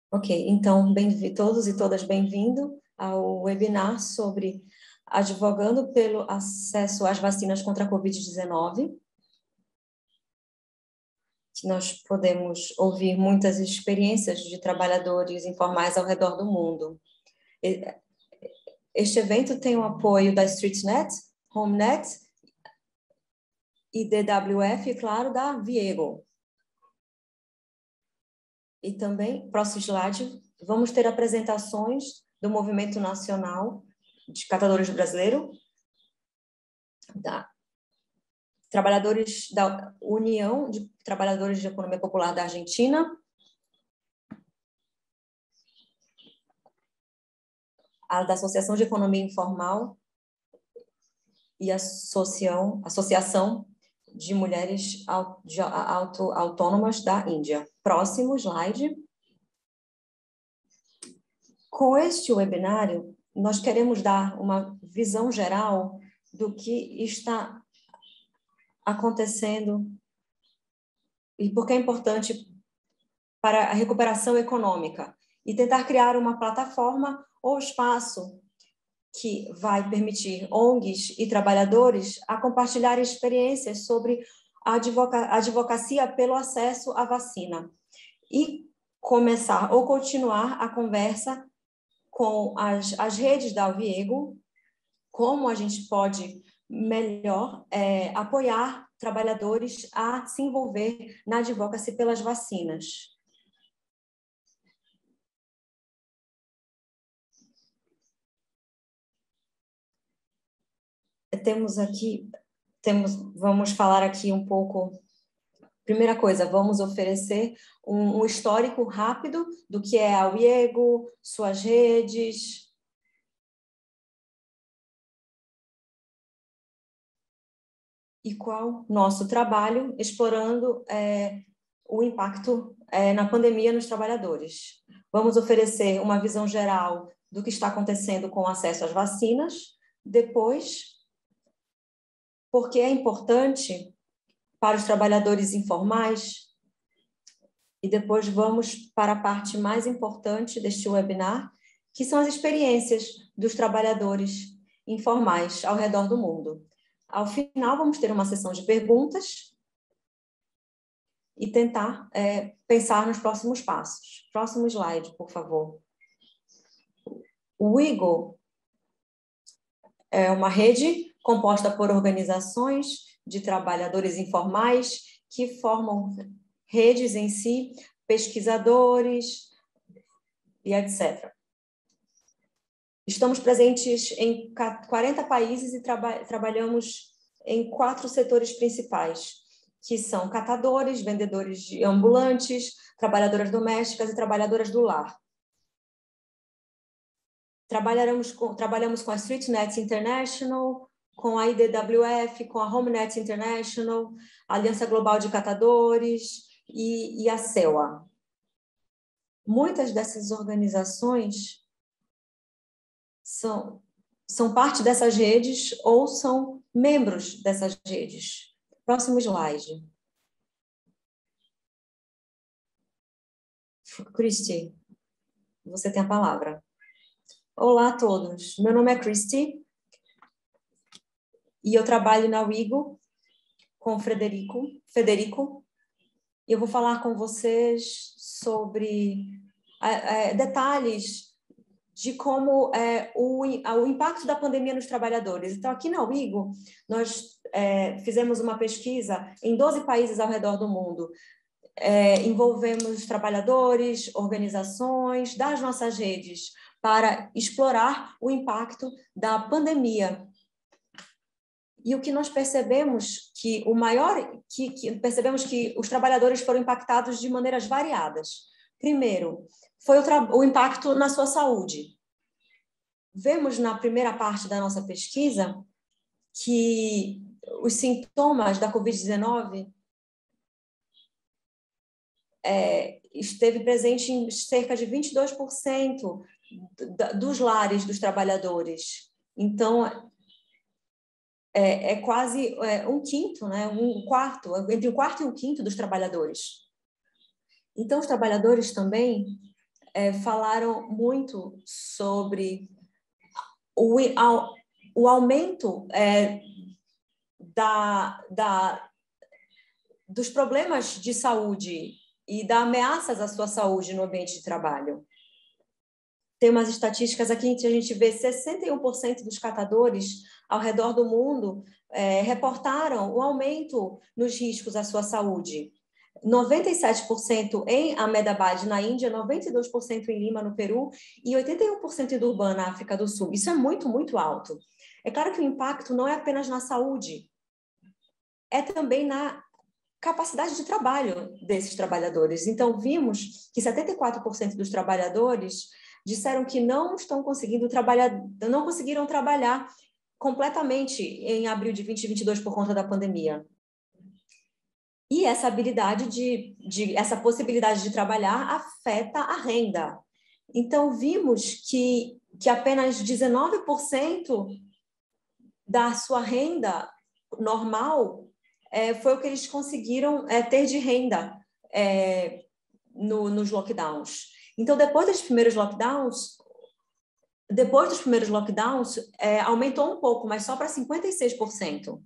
Ok, então, todos e todas bem-vindos ao webinar sobre advogando pelo acesso às vacinas contra a Covid-19, que nós podemos ouvir muitas experiências de trabalhadores informais ao redor do mundo. Este evento tem o apoio da StreetNet, HomeNet e DWF, e, claro, da Viego. E também, próximo slide, vamos ter apresentações do Movimento Nacional de Catadores Brasileiro, da trabalhadores da União de Trabalhadores de Economia Popular da Argentina, a da Associação de Economia Informal e a Associação de Mulheres Autônomas da Índia. Próximo slide. Com este webinário, nós queremos dar uma visão geral do que está acontecendo e por que é importante para a recuperação econômica e tentar criar uma plataforma ou espaço que vai permitir ONGs e trabalhadores a compartilhar experiências sobre a advocacia pelo acesso à vacina e começar ou continuar a conversa com as redes da Viego, como a gente pode melhor apoiar trabalhadores a se envolver na advocacy pelas vacinas. Vamos falar aqui um pouco. Primeira coisa, vamos oferecer um histórico rápido do que é a Viego, suas redes, e qual nosso trabalho explorando o impacto na pandemia nos trabalhadores. Vamos oferecer uma visão geral do que está acontecendo com o acesso às vacinas, depois, porque é importante para os trabalhadores informais, e depois vamos para a parte mais importante deste webinar, que são as experiências dos trabalhadores informais ao redor do mundo. Ao final, vamos ter uma sessão de perguntas e tentar pensar nos próximos passos. Próximo slide, por favor. O WIGO é uma rede composta por organizações de trabalhadores informais que formam redes em si, pesquisadores e etc. Estamos presentes em 40 países e trabalhamos em 4 setores principais, que são catadores, vendedores de ambulantes, trabalhadoras domésticas e trabalhadoras do lar. Trabalhamos com a StreetNet International, com a IDWF, com a HomeNet International, a Aliança Global de Catadores e a CELA. Muitas dessas organizações são parte dessas redes ou são membros dessas redes. Próximo slide. Christy, você tem a palavra. Olá a todos, meu nome é Christy e eu trabalho na WIGO com o Federico, e eu vou falar com vocês sobre detalhes de como o impacto da pandemia nos trabalhadores. Então, aqui na WIGO, nós fizemos uma pesquisa em 12 países ao redor do mundo. Envolvemos trabalhadores, organizações das nossas redes para explorar o impacto da pandemia. E o que nós percebemos percebemos que os trabalhadores foram impactados de maneiras variadas. Primeiro, foi o impacto na sua saúde. Vemos na primeira parte da nossa pesquisa que os sintomas da Covid-19 esteve presente em cerca de 22% dos lares dos trabalhadores. Então, quase um quinto, né? Um quarto, entre um quarto e um quinto dos trabalhadores. Então, os trabalhadores também falaram muito sobre o aumento dos problemas de saúde e das ameaças à sua saúde no ambiente de trabalho. Tem umas estatísticas aqui que a gente vê 61% dos catadores ao redor do mundo reportaram o aumento nos riscos à sua saúde. 97% em Ahmedabad, na Índia, 92% em Lima, no Peru, e 81% em Durban, na África do Sul. Isso é muito, muito alto. É claro que o impacto não é apenas na saúde, é também na capacidade de trabalho desses trabalhadores. Então, vimos que 74% dos trabalhadores disseram que não conseguiram trabalhar completamente em abril de 2022 por conta da pandemia. E essa habilidade essa possibilidade de trabalhar afeta a renda. Então, vimos que apenas 19% da sua renda normal foi o que eles conseguiram ter de renda nos lockdowns. Então, depois dos primeiros lockdowns, aumentou um pouco, mas só para 56%.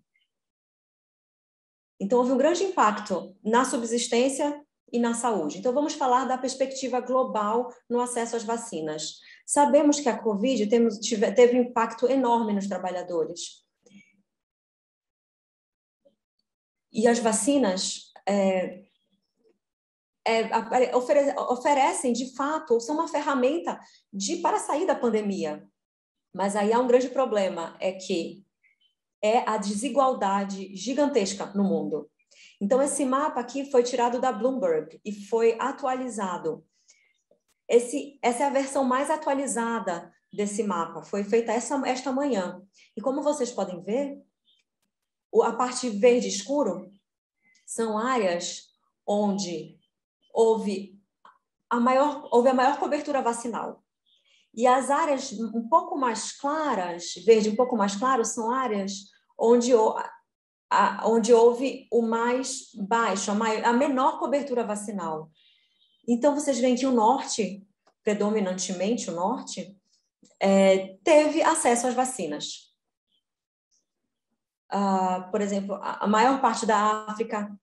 Então, houve um grande impacto na subsistência e na saúde. Então, vamos falar da perspectiva global no acesso às vacinas. Sabemos que a Covid teve um impacto enorme nos trabalhadores. E as vacinas oferecem, de fato, são uma ferramenta para sair da pandemia. Mas aí há um grande problema, que é a desigualdade gigantesca no mundo. Então, esse mapa aqui foi tirado da Bloomberg e foi atualizado. Essa é a versão mais atualizada desse mapa, foi feita esta manhã. E como vocês podem ver, a parte verde escuro são áreas onde houve a maior cobertura vacinal. E as áreas um pouco mais claras, verde um pouco mais claro, são áreas onde houve o mais baixo, a menor cobertura vacinal. Então, vocês veem que o norte, predominantemente o norte, teve acesso às vacinas. Por exemplo, a maior parte da África,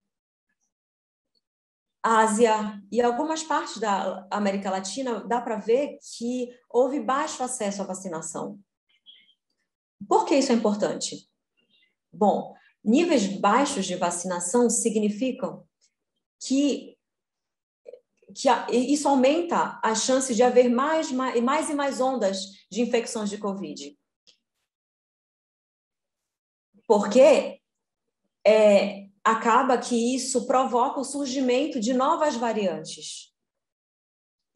Ásia e algumas partes da América Latina, dá para ver que houve baixo acesso à vacinação. Por que isso é importante? Bom, níveis baixos de vacinação significam que isso aumenta as chances de haver mais e mais ondas de infecções de Covid. Porque acaba que isso provoca o surgimento de novas variantes.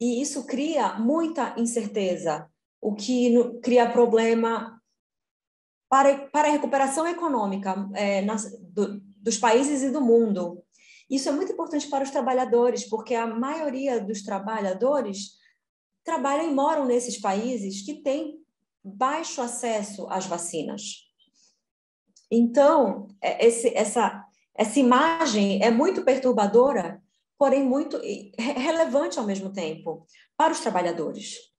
E isso cria muita incerteza, o que cria problema para a recuperação econômica dos países e do mundo. Isso é muito importante para os trabalhadores, porque a maioria dos trabalhadores trabalham e moram nesses países que têm baixo acesso às vacinas. Então, essa imagem é muito perturbadora, porém muito relevante ao mesmo tempo para os trabalhadores.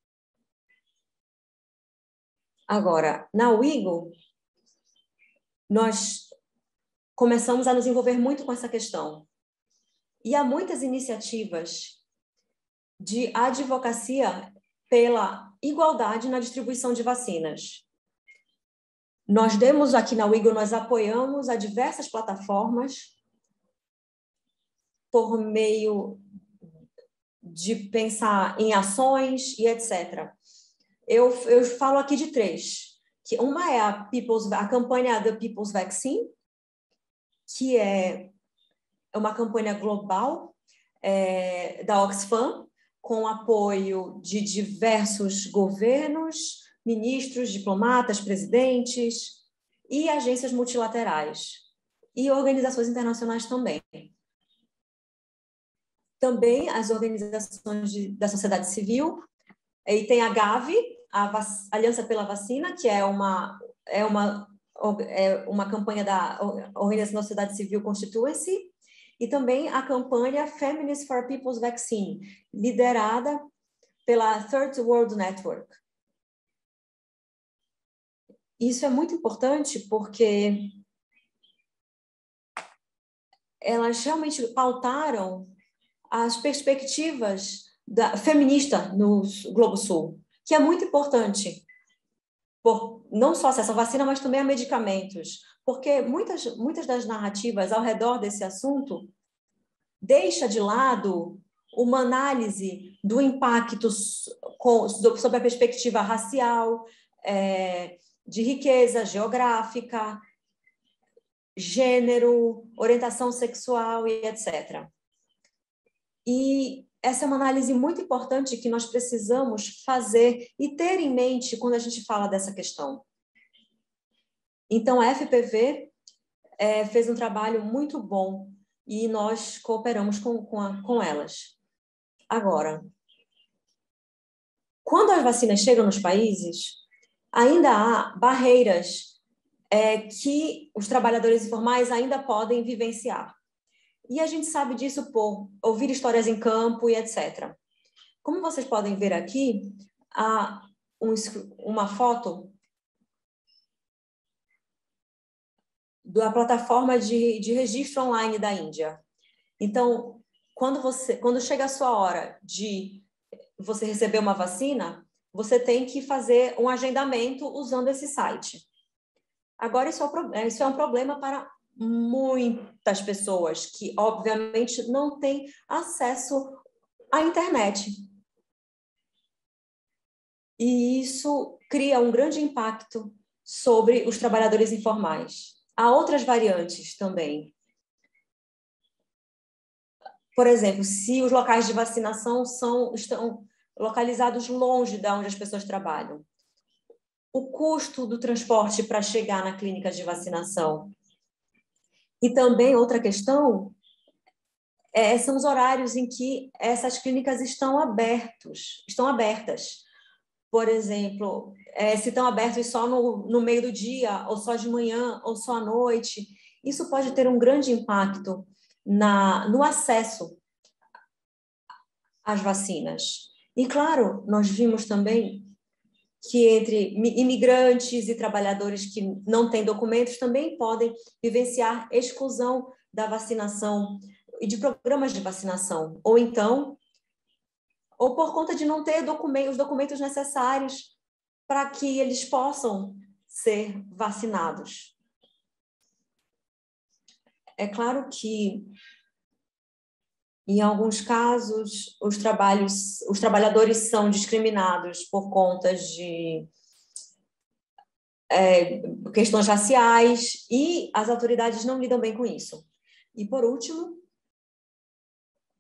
Agora, na Ouigo, nós começamos a nos envolver muito com essa questão. E há muitas iniciativas de advocacia pela igualdade na distribuição de vacinas. Nós demos aqui na Ouigo, nós apoiamos a diversas plataformas por meio de pensar em ações e etc. Eu falo aqui de 3. Que uma é a campanha The People's Vaccine, que é uma campanha global da Oxfam, com apoio de diversos governos, ministros, diplomatas, presidentes e agências multilaterais e organizações internacionais também. Também as organizações da sociedade civil, e tem a Gavi, a Aliança pela Vacina, que é uma campanha da Organização da Sociedade Civil Constituency, e também a campanha Feminists for People's Vaccine, liderada pela Third World Network. Isso é muito importante porque elas realmente pautaram as perspectivas feminista no Globo Sul, que é muito importante, não só acesso à vacina, mas também a medicamentos, porque muitas das narrativas ao redor desse assunto deixa de lado uma análise do impacto sob a perspectiva racial, de riqueza geográfica, gênero, orientação sexual e etc. E essa é uma análise muito importante que nós precisamos fazer e ter em mente quando a gente fala dessa questão. Então, a FPV fez um trabalho muito bom e nós cooperamos com elas. Agora, quando as vacinas chegam nos países, ainda há barreiras que os trabalhadores informais ainda podem vivenciar. E a gente sabe disso por ouvir histórias em campo e etc. Como vocês podem ver aqui, há uma foto da plataforma de registro online da Índia. Então, quando chega a sua hora de você receber uma vacina, você tem que fazer um agendamento usando esse site. Agora, isso é um problema para muitas pessoas que, obviamente, não têm acesso à internet. E isso cria um grande impacto sobre os trabalhadores informais. Há outras variantes também. Por exemplo, se os locais de vacinação estão localizados longe de onde as pessoas trabalham. O custo do transporte para chegar na clínica de vacinação. E também outra questão são os horários em que essas clínicas estão abertas. Por exemplo, se estão abertos só no meio do dia, ou só de manhã, ou só à noite. Isso pode ter um grande impacto no acesso às vacinas. E, claro, nós vimos também que entre imigrantes e trabalhadores que não têm documentos também podem vivenciar exclusão da vacinação e de programas de vacinação, ou por conta de não ter os documentos necessários para que eles possam ser vacinados. É claro que, em alguns casos, os trabalhadores são discriminados por conta de questões raciais e as autoridades não lidam bem com isso. E, por último,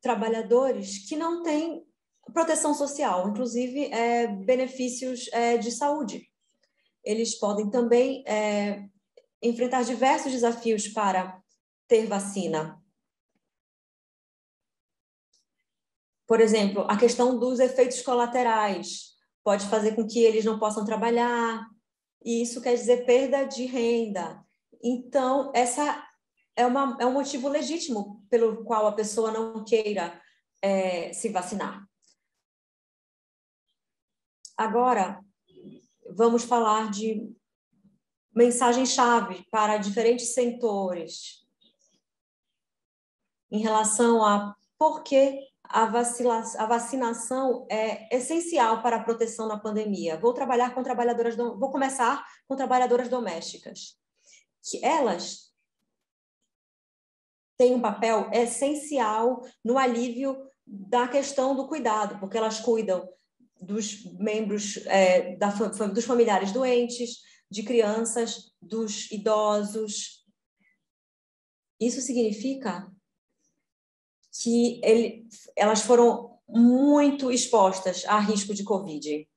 trabalhadores que não têm proteção social, inclusive benefícios de saúde. Eles podem também enfrentar diversos desafios para ter vacina. Por exemplo, a questão dos efeitos colaterais pode fazer com que eles não possam trabalhar, e isso quer dizer perda de renda. Então, essa é um motivo legítimo pelo qual a pessoa não queira se vacinar. Agora, vamos falar de mensagem-chave para diferentes setores em relação a por que a vacinação é essencial para a proteção na pandemia. Vou começar com trabalhadoras domésticas, que elas têm um papel essencial no alívio da questão do cuidado, porque elas cuidam dos membros dos familiares doentes, de crianças, dos idosos. Isso significa que elas foram muito expostas a risco de Covid.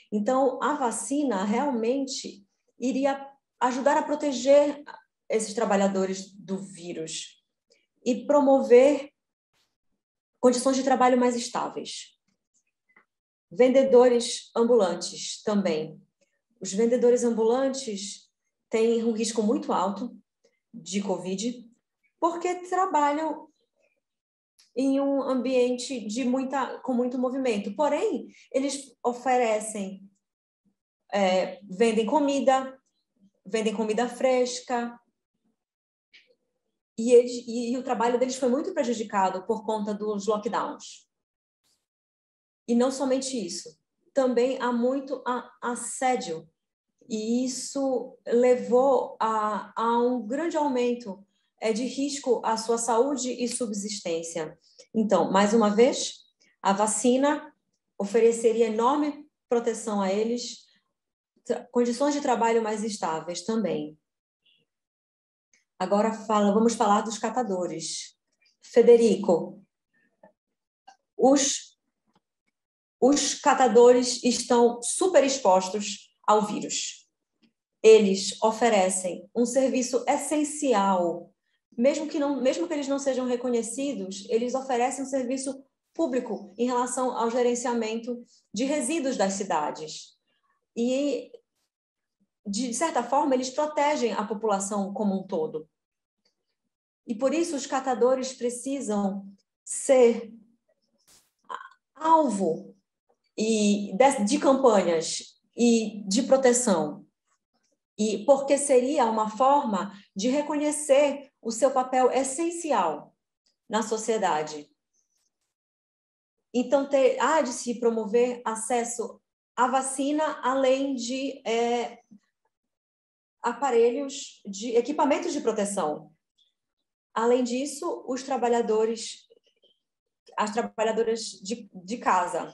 Então, a vacina realmente iria ajudar a proteger esses trabalhadores do vírus e promover condições de trabalho mais estáveis. Vendedores ambulantes também. Os vendedores ambulantes têm um risco muito alto de Covid porque trabalham em um ambiente com muito movimento. Porém, eles oferecem, vendem comida fresca, e o trabalho deles foi muito prejudicado por conta dos lockdowns. E não somente isso, também há muito assédio, e isso levou a um grande aumento de risco à sua saúde e subsistência. Então, mais uma vez, a vacina ofereceria enorme proteção a eles, condições de trabalho mais estáveis também. Agora vamos falar dos catadores. Federico, os catadores estão super expostos ao vírus. Eles oferecem um serviço essencial, mesmo que eles não sejam reconhecidos, eles oferecem um serviço público em relação ao gerenciamento de resíduos das cidades. E, de certa forma, eles protegem a população como um todo. E por isso os catadores precisam ser alvo de campanhas e de proteção. E porque seria uma forma de reconhecer o seu papel essencial na sociedade. Então, há de se promover acesso à vacina, além de equipamentos de proteção. Além disso, as trabalhadoras de casa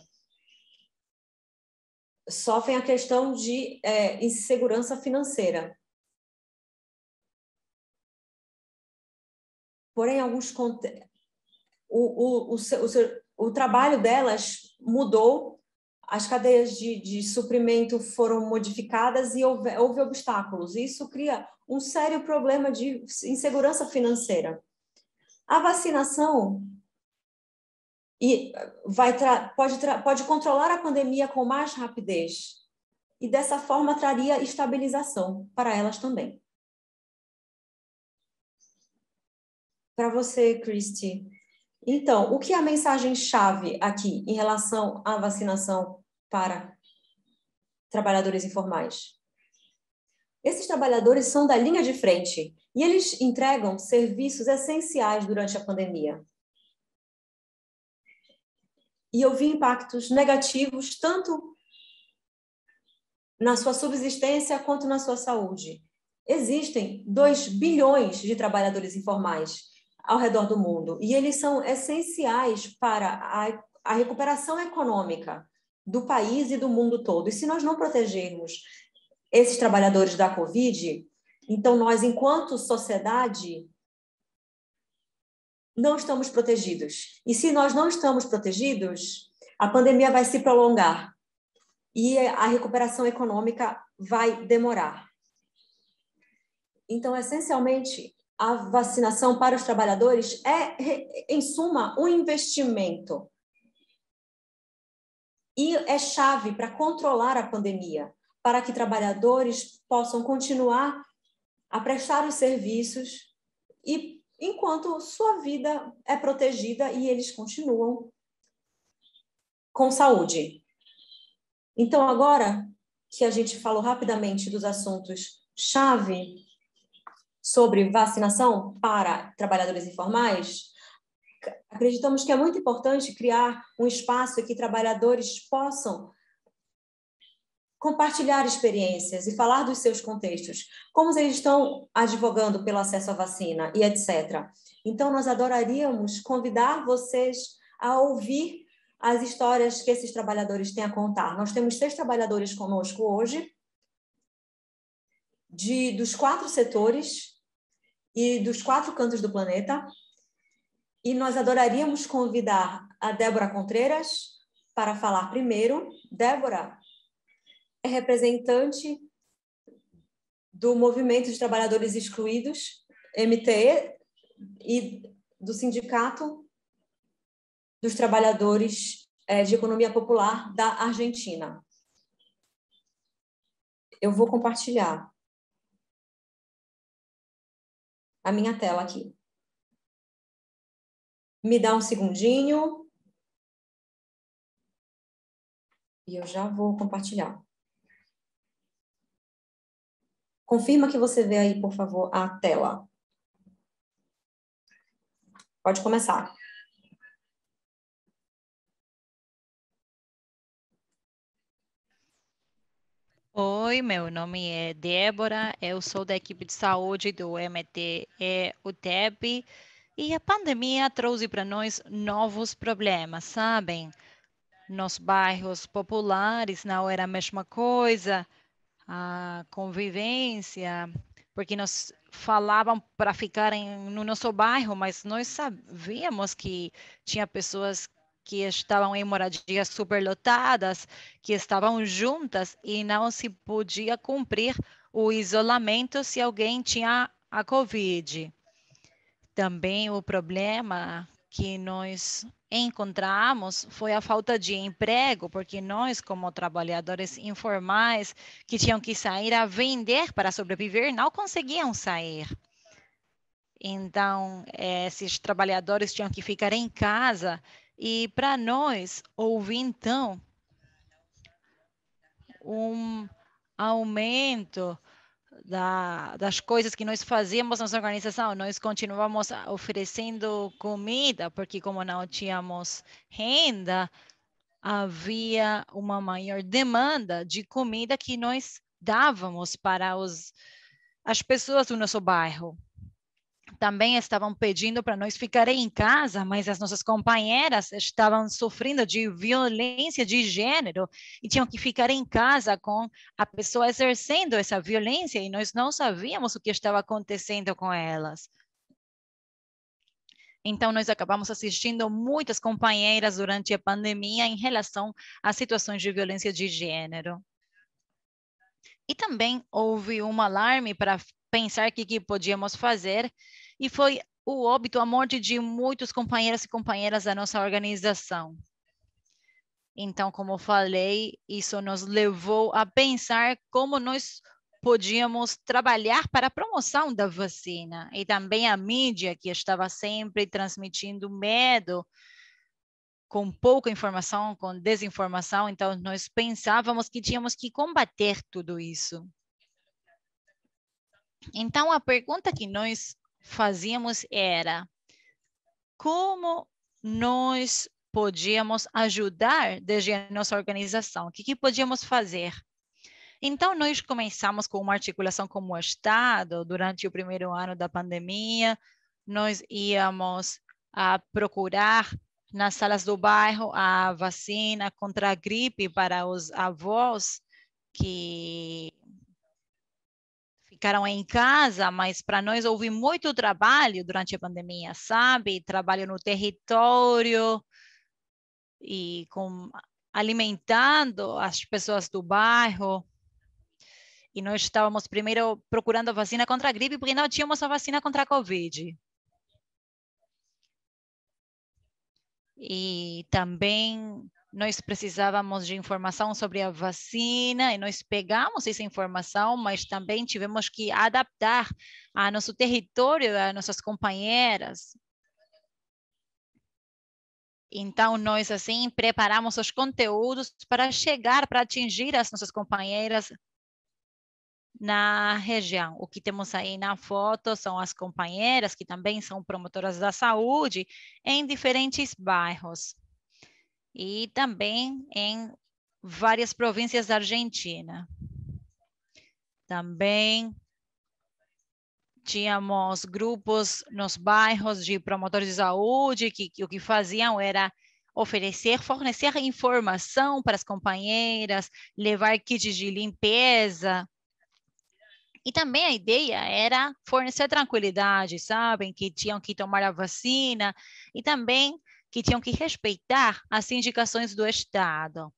sofrem a questão de insegurança financeira. Porém, o trabalho delas mudou, as cadeias de suprimento foram modificadas e houve obstáculos. Isso cria um sério problema de insegurança financeira. A vacinação pode controlar a pandemia com mais rapidez e, dessa forma, traria estabilização para elas também. Para você, Christy. Então, o que é a mensagem-chave aqui em relação à vacinação para trabalhadores informais? Esses trabalhadores são da linha de frente e eles entregam serviços essenciais durante a pandemia. E eu vi impactos negativos tanto na sua subsistência quanto na sua saúde. Existem 2 bilhões de trabalhadores informais ao redor do mundo e eles são essenciais para a recuperação econômica do país e do mundo todo. E se nós não protegermos esses trabalhadores da Covid, então nós, enquanto sociedade, não estamos protegidos. E se nós não estamos protegidos, a pandemia vai se prolongar e a recuperação econômica vai demorar. Então, essencialmente, a vacinação para os trabalhadores é, em suma, um investimento. E é chave para controlar a pandemia, para que trabalhadores possam continuar a prestar os serviços e enquanto sua vida é protegida e eles continuam com saúde. Então, agora que a gente falou rapidamente dos assuntos-chave sobre vacinação para trabalhadores informais, acreditamos que é muito importante criar um espaço em que trabalhadores possam compartilhar experiências e falar dos seus contextos, como eles estão advogando pelo acesso à vacina e etc. Então, nós adoraríamos convidar vocês a ouvir as histórias que esses trabalhadores têm a contar. Nós temos 6 trabalhadores conosco hoje, dos 4 setores e dos 4 cantos do planeta, e nós adoraríamos convidar a Débora Contreras para falar primeiro. Débora é representante do Movimento de Trabalhadores Excluídos, MTE, e do Sindicato dos Trabalhadores de Economia Popular da Argentina. Eu vou compartilhar a minha tela aqui. Me dá um segundinho. E eu já vou compartilhar. Confirma que você vê aí, por favor, a tela. Pode começar. Oi, meu nome é Débora, eu sou da equipe de saúde do MTE-UTEP e a pandemia trouxe para nós novos problemas, sabem? Nos bairros populares não era a mesma coisa, a convivência, porque nós falavam para ficarem no nosso bairro, mas nós sabíamos que tinha pessoas que estavam em moradias superlotadas, que estavam juntas e não se podia cumprir o isolamento se alguém tinha a Covid. Também o problema que nós encontramos foi a falta de emprego, porque nós, como trabalhadores informais, que tinham que sair a vender para sobreviver, não conseguiam sair. Então, esses trabalhadores tinham que ficar em casa. E para nós, houve então um aumento das coisas que nós fazíamos na nossa organização. Nós continuamos oferecendo comida, porque como não tínhamos renda, havia uma maior demanda de comida que nós dávamos para as pessoas do nosso bairro. Também estavam pedindo para nós ficar em casa, mas as nossas companheiras estavam sofrendo de violência de gênero e tinham que ficar em casa com a pessoa exercendo essa violência e nós não sabíamos o que estava acontecendo com elas. Então, nós acabamos assistindo muitas companheiras durante a pandemia em relação às situações de violência de gênero. E também houve um alarme para pensar o que podíamos fazer, e foi o óbito, a morte de muitos companheiros e companheiras da nossa organização. Então, como falei, isso nos levou a pensar como nós podíamos trabalhar para a promoção da vacina. E também a mídia, que estava sempre transmitindo medo, com pouca informação, com desinformação. Então, nós pensávamos que tínhamos que combater tudo isso. Então, a pergunta que nós fazíamos era: como nós podíamos ajudar desde a nossa organização? O que podíamos fazer? Então, nós começamos com uma articulação com o Estado durante o primeiro ano da pandemia. Nós íamos a procurar nas salas do bairro a vacina contra a gripe para os avós que ficaram em casa, mas para nós houve muito trabalho durante a pandemia, sabe? Trabalho no território e alimentando as pessoas do bairro. E nós estávamos primeiro procurando a vacina contra a gripe, porque não tínhamos a vacina contra a Covid. E também nós precisávamos de informação sobre a vacina, e nós pegamos essa informação, mas também tivemos que adaptar a nosso território, a nossas companheiras. Então, nós, assim, preparamos os conteúdos para chegar, para atingir as nossas companheiras na região. O que temos aí na foto são as companheiras, que também são promotoras da saúde, em diferentes bairros. E também em várias províncias da Argentina. Também tínhamos grupos nos bairros de promotores de saúde que o que faziam era fornecer informação para as companheiras, levar kits de limpeza. E também a ideia era fornecer tranquilidade, sabem? Que tinham que tomar a vacina e também que tinham que respeitar as indicações do Estado.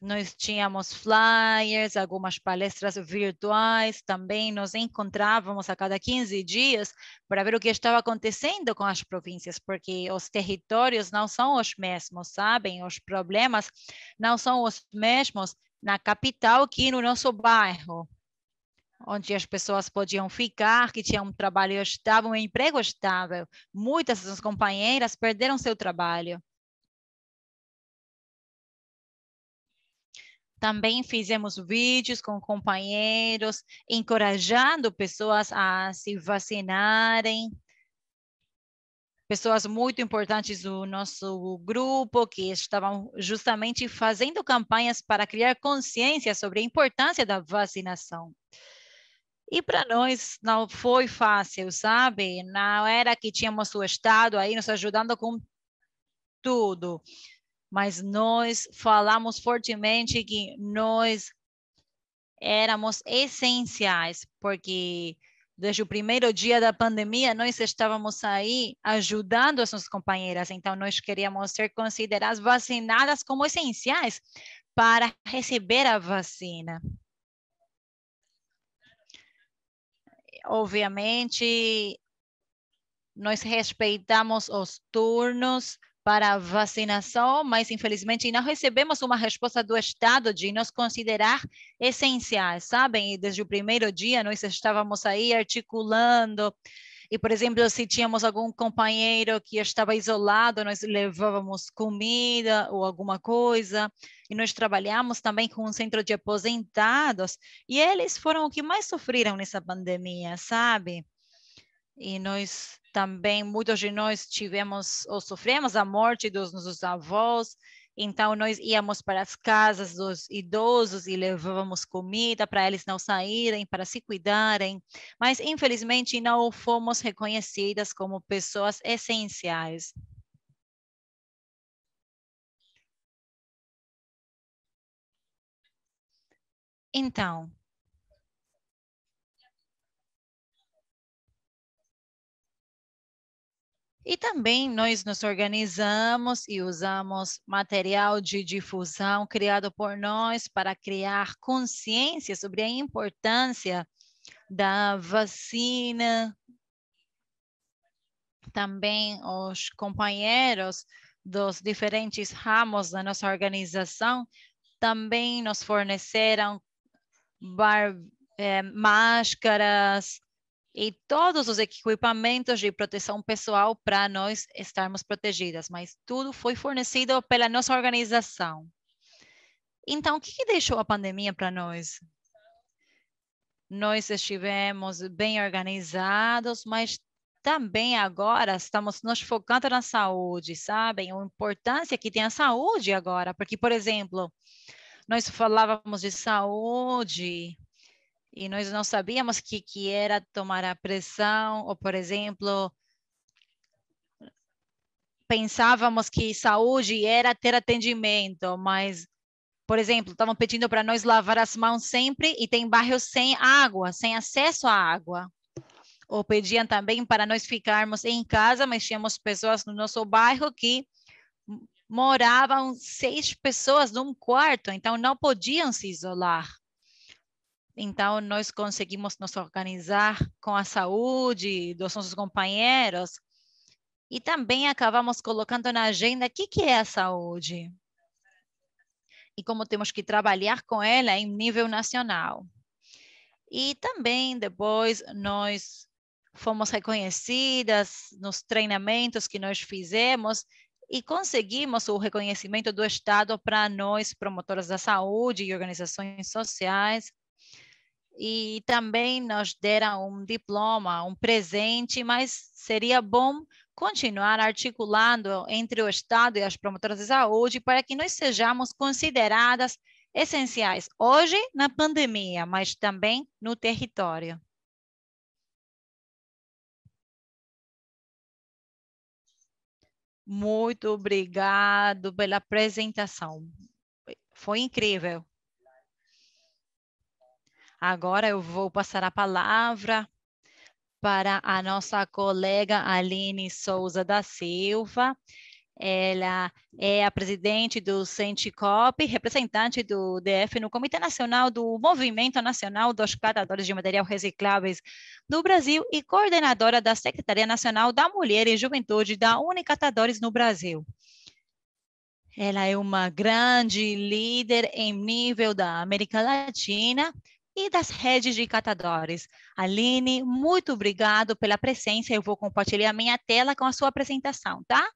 Nós tínhamos flyers, algumas palestras virtuais, também nos encontrávamos a cada 15 dias para ver o que estava acontecendo com as províncias, porque os territórios não são os mesmos, sabem? Os problemas não são os mesmos na capital que no nosso bairro. onde as pessoas podiam ficar, que tinham um trabalho estável, um emprego estável. Muitas das companheiras perderam seu trabalho. Também fizemos vídeos com companheiros, encorajando pessoas a se vacinarem. Pessoas muito importantes do nosso grupo que estavam justamente fazendo campanhas para criar consciência sobre a importância da vacinação. E para nós não foi fácil, sabe? Não era que tínhamos o Estado aí nos ajudando com tudo, mas nós falamos fortemente que nós éramos essenciais, porque desde o primeiro dia da pandemia nós estávamos aí ajudando as nossas companheiras, então nós queríamos ser consideradas vacinadas como essenciais para receber a vacina. Obviamente, nós respeitamos os turnos para a vacinação, mas infelizmente não recebemos uma resposta do Estado de nos considerar essenciais, sabem? E desde o primeiro dia nós estávamos aí articulando, e por exemplo, se tínhamos algum companheiro que estava isolado, nós levávamos comida ou alguma coisa, e nós trabalhamos também com um centro de aposentados, e eles foram o que mais sofreram nessa pandemia, sabe? E nós também, muitos de nós tivemos ou sofremos a morte dos nossos avós, então nós íamos para as casas dos idosos e levávamos comida para eles não saírem, para se cuidarem, mas infelizmente não fomos reconhecidas como pessoas essenciais. Então, e também nós nos organizamos e usamos material de difusão criado por nós para criar consciência sobre a importância da vacina. Também os companheiros dos diferentes ramos da nossa organização também nos forneceram máscaras, e todos os equipamentos de proteção pessoal para nós estarmos protegidas, mas tudo foi fornecido pela nossa organização. Então, o que deixou a pandemia para nós? Nós estivemos bem organizados, mas também agora estamos nos focando na saúde, sabem? A importância que tem a saúde agora, porque, por exemplo, nós falávamos de saúde, e nós não sabíamos que era tomar a pressão, ou, por exemplo, pensávamos que saúde era ter atendimento, mas, por exemplo, estavam pedindo para nós lavar as mãos sempre e tem bairros sem água, sem acesso à água. Ou pediam também para nós ficarmos em casa, mas tínhamos pessoas no nosso bairro que moravam 6 pessoas num quarto, então não podiam se isolar. Então, nós conseguimos nos organizar com a saúde dos nossos companheiros e também acabamos colocando na agenda o que é a saúde e como temos que trabalhar com ela em nível nacional. E também depois nós fomos reconhecidas nos treinamentos que nós fizemos e conseguimos o reconhecimento do Estado para nós, promotoras da saúde e organizações sociais. E também nos deram um diploma, um presente, mas seria bom continuar articulando entre o Estado e as promotoras de saúde para que nós sejamos consideradas essenciais hoje na pandemia, mas também no território. Muito obrigado pela apresentação. Foi incrível. Agora eu vou passar a palavra para a nossa colega Aline Souza da Silva. Ela é a presidente do Senticop, representante do DF no Comitê Nacional do Movimento Nacional dos Catadores de Material Recicláveis do Brasil e coordenadora da Secretaria Nacional da Mulher e Juventude da Unicatadores no Brasil. Ela é uma grande líder em nível da América Latina e das redes de catadores. Aline, muito obrigado pela presença. Eu vou compartilhar minha tela com a sua apresentação, tá?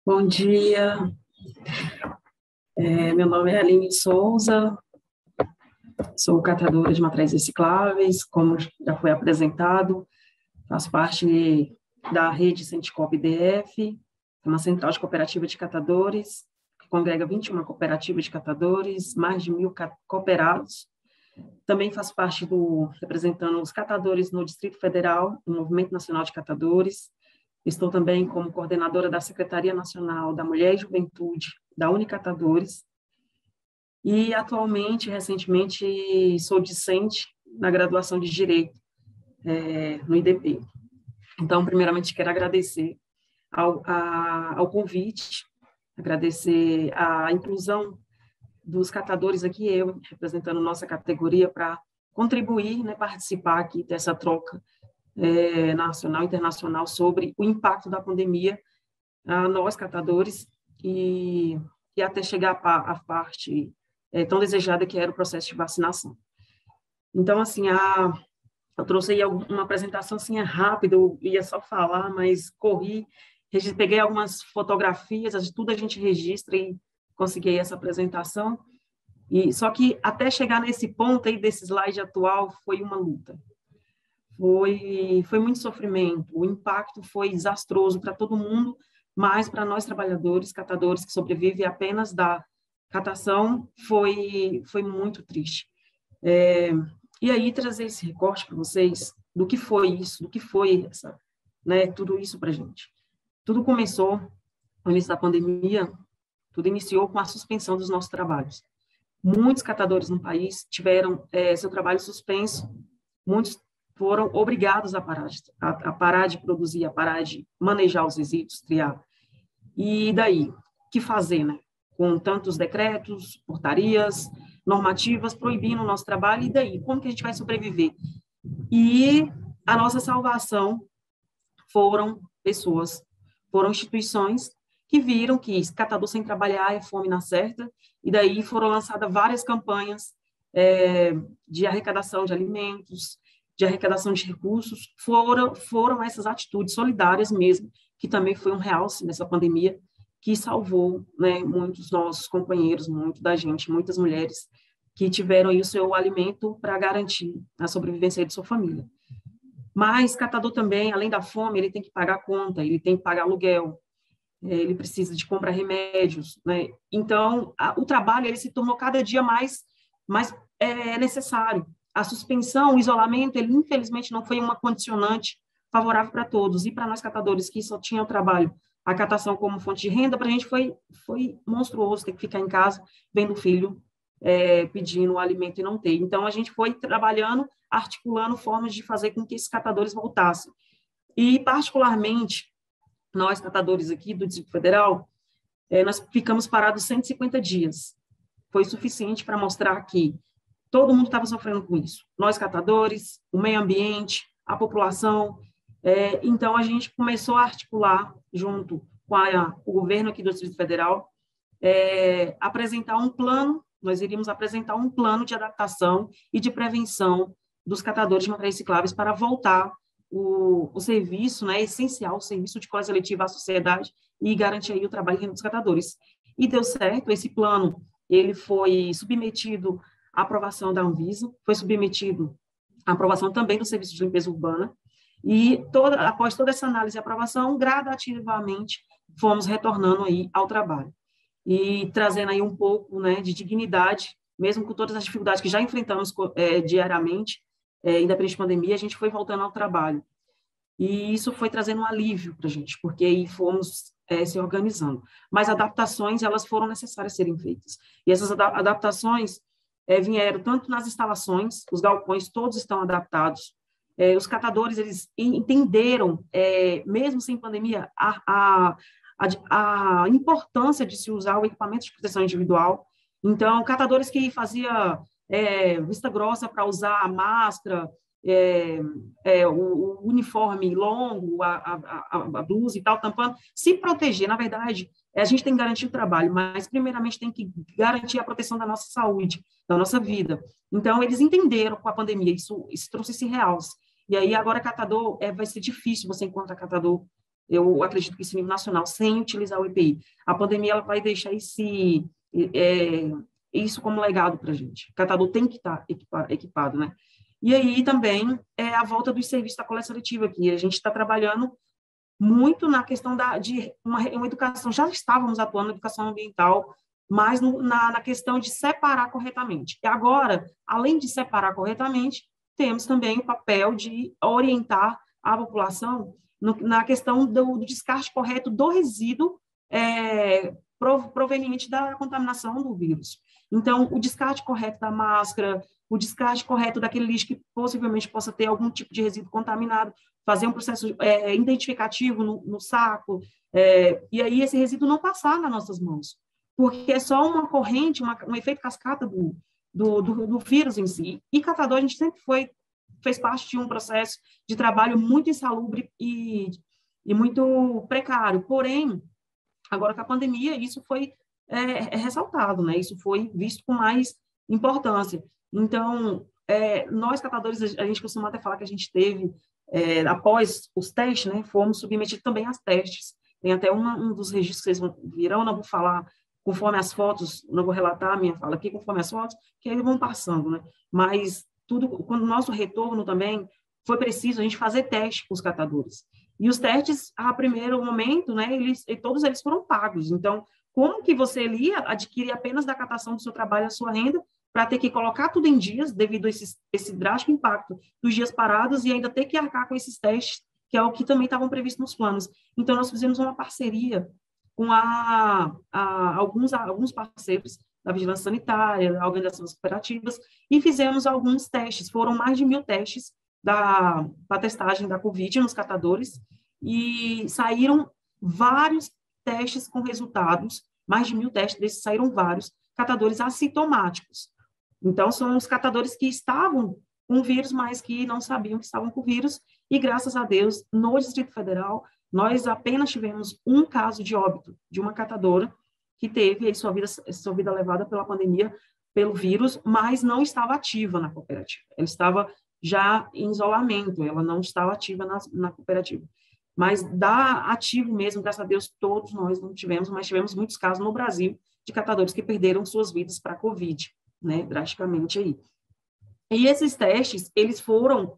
Bom dia, meu nome é Aline Souza, sou catadora de materiais recicláveis, como já foi apresentado, faço parte da rede Senticop DF, uma central de cooperativa de catadores, que congrega 21 cooperativas de catadores, mais de 1.000 cooperados. Também faço parte representando os catadores no Distrito Federal, no Movimento Nacional de Catadores. Estou também como coordenadora da Secretaria Nacional da Mulher e Juventude, da Unicatadores. E, atualmente, recentemente, sou discente na graduação de Direito no IDP. Então, primeiramente, quero agradecer ao convite, agradecer a inclusão dos catadores aqui, eu representando nossa categoria, para contribuir, né, participar aqui dessa troca nacional e internacional sobre o impacto da pandemia a nós, catadores, e até chegar à parte tão desejada que era o processo de vacinação. Então, assim, eu trouxe aí uma apresentação assim, rápida, eu ia só falar, mas corri, peguei algumas fotografias, tudo a gente registra e consegui essa apresentação. Só que até chegar nesse ponto aí desse slide atual foi uma luta. Foi muito sofrimento, o impacto foi desastroso para todo mundo, mas para nós trabalhadores, catadores que sobrevivem apenas da catação, foi muito triste. E aí trazer esse recorte para vocês do que foi isso, do que foi tudo isso para a gente. Tudo começou no início da pandemia, tudo iniciou com a suspensão dos nossos trabalhos. Muitos catadores no país tiveram seu trabalho suspenso, muitos foram obrigados a parar de produzir, a parar de manejar os resíduos, triar. E daí, o que fazer, né? Com tantos decretos, portarias, normativas proibindo o nosso trabalho, e daí, como que a gente vai sobreviver? E a nossa salvação foram pessoas, foram instituições que viram que catador sem trabalhar é fome na certa, e daí foram lançadas várias campanhas de arrecadação de alimentos, de arrecadação de recursos, foram essas atitudes solidárias mesmo, que também foi um realce nessa pandemia, que salvou, né, muitos nossos companheiros, muito da gente, muitas mulheres que tiveram aí o seu alimento para garantir a sobrevivência de sua família. Mas catador também, além da fome, ele tem que pagar conta, ele tem que pagar aluguel, ele precisa de comprar remédios, né? Então, o trabalho ele se tornou cada dia mais necessário. A suspensão, o isolamento, ele infelizmente não foi uma condicionante favorável para todos. E para nós catadores que só tinham trabalho, a catação como fonte de renda, para a gente foi monstruoso ter que ficar em casa vendo o filho pedindo o alimento e não ter. Então, a gente foi trabalhando, articulando formas de fazer com que esses catadores voltassem. E, particularmente, nós catadores aqui do Distrito Federal, nós ficamos parados 150 dias. Foi suficiente para mostrar que todo mundo estava sofrendo com isso. Nós, catadores, o meio ambiente, a população. Então, a gente começou a articular, junto com o governo aqui do Distrito Federal, apresentar um plano, nós iríamos apresentar um plano de adaptação e de prevenção dos catadores de materiais recicláveis para voltar o serviço, né, essencial, o serviço de coleta seletiva à sociedade e garantir aí o trabalho e renda dos catadores. E deu certo, esse plano, ele foi submetido à aprovação da Anvisa, foi submetido à aprovação também do Serviço de Limpeza Urbana, e após toda essa análise e aprovação, gradativamente, fomos retornando aí ao trabalho. E trazendo aí um pouco, né, de dignidade, mesmo com todas as dificuldades que já enfrentamos diariamente, independente de pandemia, a gente foi voltando ao trabalho. E isso foi trazendo um alívio para a gente, porque aí fomos se organizando. Mas adaptações, elas foram necessárias serem feitas. E essas adaptações vieram tanto nas instalações, os galpões todos estão adaptados, os catadores, eles entenderam, mesmo sem pandemia, a importância de se usar o equipamento de proteção individual. Então, catadores que faziam vista grossa para usar a máscara, o uniforme longo, a blusa e tal, tampando, se proteger. Na verdade, a gente tem que garantir o trabalho, mas primeiramente tem que garantir a proteção da nossa saúde, da nossa vida. Então, eles entenderam com a pandemia, isso trouxe esse realce. E aí, agora, catador, vai ser difícil você encontrar catador, eu acredito que esse nível nacional, sem utilizar o EPI. A pandemia ela vai deixar isso como legado para a gente. O catador tem que estar equipado, né? E aí também a volta dos serviços da coleta seletiva, que a gente está trabalhando muito na questão de uma educação, já estávamos atuando na educação ambiental, mas na questão de separar corretamente. E agora, além de separar corretamente, temos também o papel de orientar a população na questão do descarte correto do resíduo proveniente da contaminação do vírus. Então, o descarte correto da máscara, o descarte correto daquele lixo que possivelmente possa ter algum tipo de resíduo contaminado, fazer um processo identificativo no saco, e aí esse resíduo não passar nas nossas mãos, porque é só uma corrente, um efeito cascata do vírus em si. E catador, a gente sempre fez parte de um processo de trabalho muito insalubre e muito precário. Porém, agora com a pandemia, isso foi ressaltado, né? Isso foi visto com mais importância. Então, nós, catadores, a gente costuma até falar que a gente teve, após os testes, né, fomos submetidos também a testes. Tem até um dos registros que vocês virão, não vou falar conforme as fotos, não vou relatar a minha fala aqui conforme as fotos, que eles vão passando, né? Mas quando o nosso retorno também, foi preciso a gente fazer teste com os catadores. E os testes, a primeiro momento, né, todos eles foram pagos. Então, como que você ia adquirir apenas da catação do seu trabalho a sua renda para ter que colocar tudo em dias, devido a esse drástico impacto dos dias parados, e ainda ter que arcar com esses testes, que é o que também estavam previstos nos planos. Então, nós fizemos uma parceria com alguns parceiros da Vigilância Sanitária, da Organização das Cooperativas, e fizemos alguns testes. Foram mais de 1.000 testes da testagem da Covid nos catadores, e saíram vários testes com resultados, mais de 1.000 testes, desses saíram vários catadores assintomáticos. Então, são os catadores que estavam com o vírus, mas que não sabiam que estavam com o vírus, e graças a Deus, no Distrito Federal, nós apenas tivemos um caso de óbito de uma catadora que teve sua vida levada pela pandemia, pelo vírus, mas não estava ativa na cooperativa. Ela estava já em isolamento, ela não estava ativa na cooperativa. Mas ativo mesmo, graças a Deus, todos nós não tivemos, mas tivemos muitos casos no Brasil de catadores que perderam suas vidas para a Covid, né, drasticamente aí. E esses testes, eles foram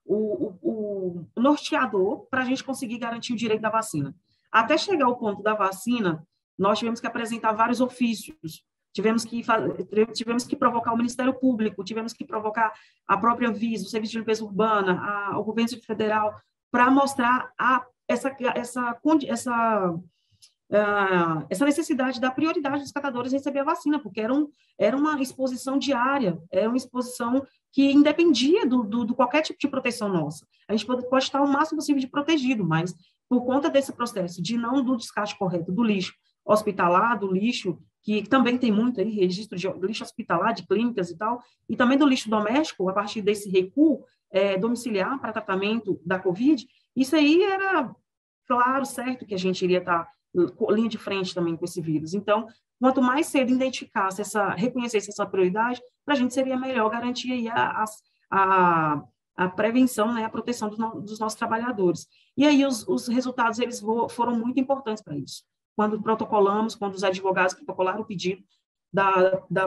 o norteador para a gente conseguir garantir o direito da vacina. Até chegar ao ponto da vacina, nós tivemos que apresentar vários ofícios, tivemos que provocar o Ministério Público, tivemos que provocar a própria Anvisa, o Serviço de Limpeza Urbana, o Governo Federal, para mostrar essa necessidade da prioridade dos catadores receber a vacina, porque era uma exposição diária, era uma exposição que independia do qualquer tipo de proteção nossa. A gente pode estar o máximo possível de protegido, mas por conta desse processo do descarte correto do lixo hospitalar, do lixo, que também tem muito aí, registro de lixo hospitalar, de clínicas e tal, e também do lixo doméstico, a partir desse recuo domiciliar para tratamento da Covid, isso aí era claro, certo, que a gente iria estar linha de frente também com esse vírus. Então, quanto mais cedo identificasse reconhecesse essa prioridade, para a gente seria melhor garantir aí a prevenção, né, a proteção dos nossos trabalhadores. E aí os resultados eles foram muito importantes para isso. Quando protocolamos, quando os advogados protocolaram o pedido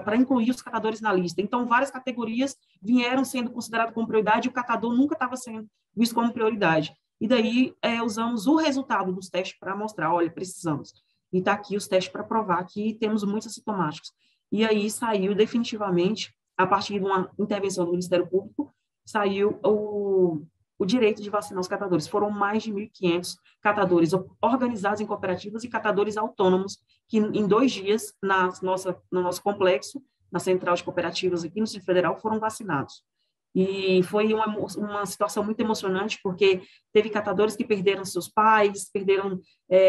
para incluir os catadores na lista. Então, várias categorias vieram sendo consideradas como prioridade e o catador nunca estava sendo visto como prioridade. E daí usamos o resultado dos testes para mostrar, olha, precisamos. E está aqui os testes para provar que temos muitos assintomáticos. E aí saiu definitivamente, a partir de uma intervenção do Ministério Público, saiu o direito de vacinar os catadores. Foram mais de 1.500 catadores organizados em cooperativas e catadores autônomos que em 2 dias, no nosso complexo, na Central de Cooperativas aqui no Distrito Federal, foram vacinados. E foi uma situação muito emocionante, porque teve catadores que perderam seus pais, perderam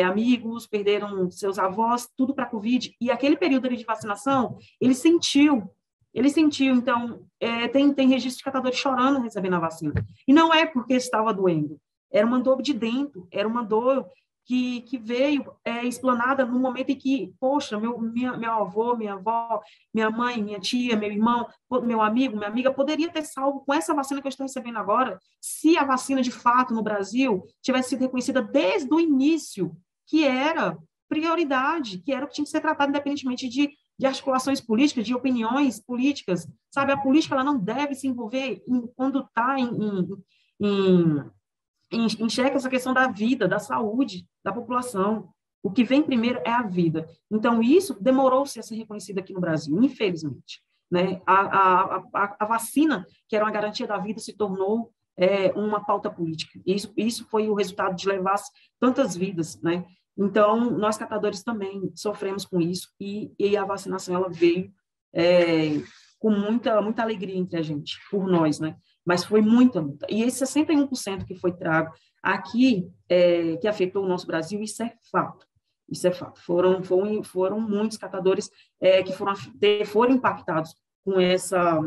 amigos, perderam seus avós, tudo para a Covid. E aquele período de vacinação, ele sentiu Ele sentiu, então, tem registro de catadores chorando recebendo a vacina. E não é porque estava doendo, era uma dor de dentro, era uma dor que veio explanada no momento em que, poxa, meu avô, minha avó, minha mãe, minha tia, meu irmão, meu amigo, minha amiga, poderia ter salvo com essa vacina que eu estou recebendo agora, se a vacina, de fato, no Brasil, tivesse sido reconhecida desde o início, que era prioridade, que era o que tinha que ser tratado independentemente de articulações políticas, de opiniões políticas, sabe? A política ela não deve se envolver quando está em xeque essa questão da vida, da saúde da população. O que vem primeiro é a vida. Então, isso demorou-se a ser reconhecido aqui no Brasil, infelizmente. Né? A vacina, que era uma garantia da vida, se tornou uma pauta política. Isso foi o resultado de levar tantas vidas, né? Então, nós catadores também sofremos com isso e a vacinação ela veio com muita alegria entre a gente, por nós, né? Mas foi muita luta. E esse 61% que foi trago aqui, que afetou o nosso Brasil, isso é fato. Isso é fato. Foram muitos catadores que foram impactados com essa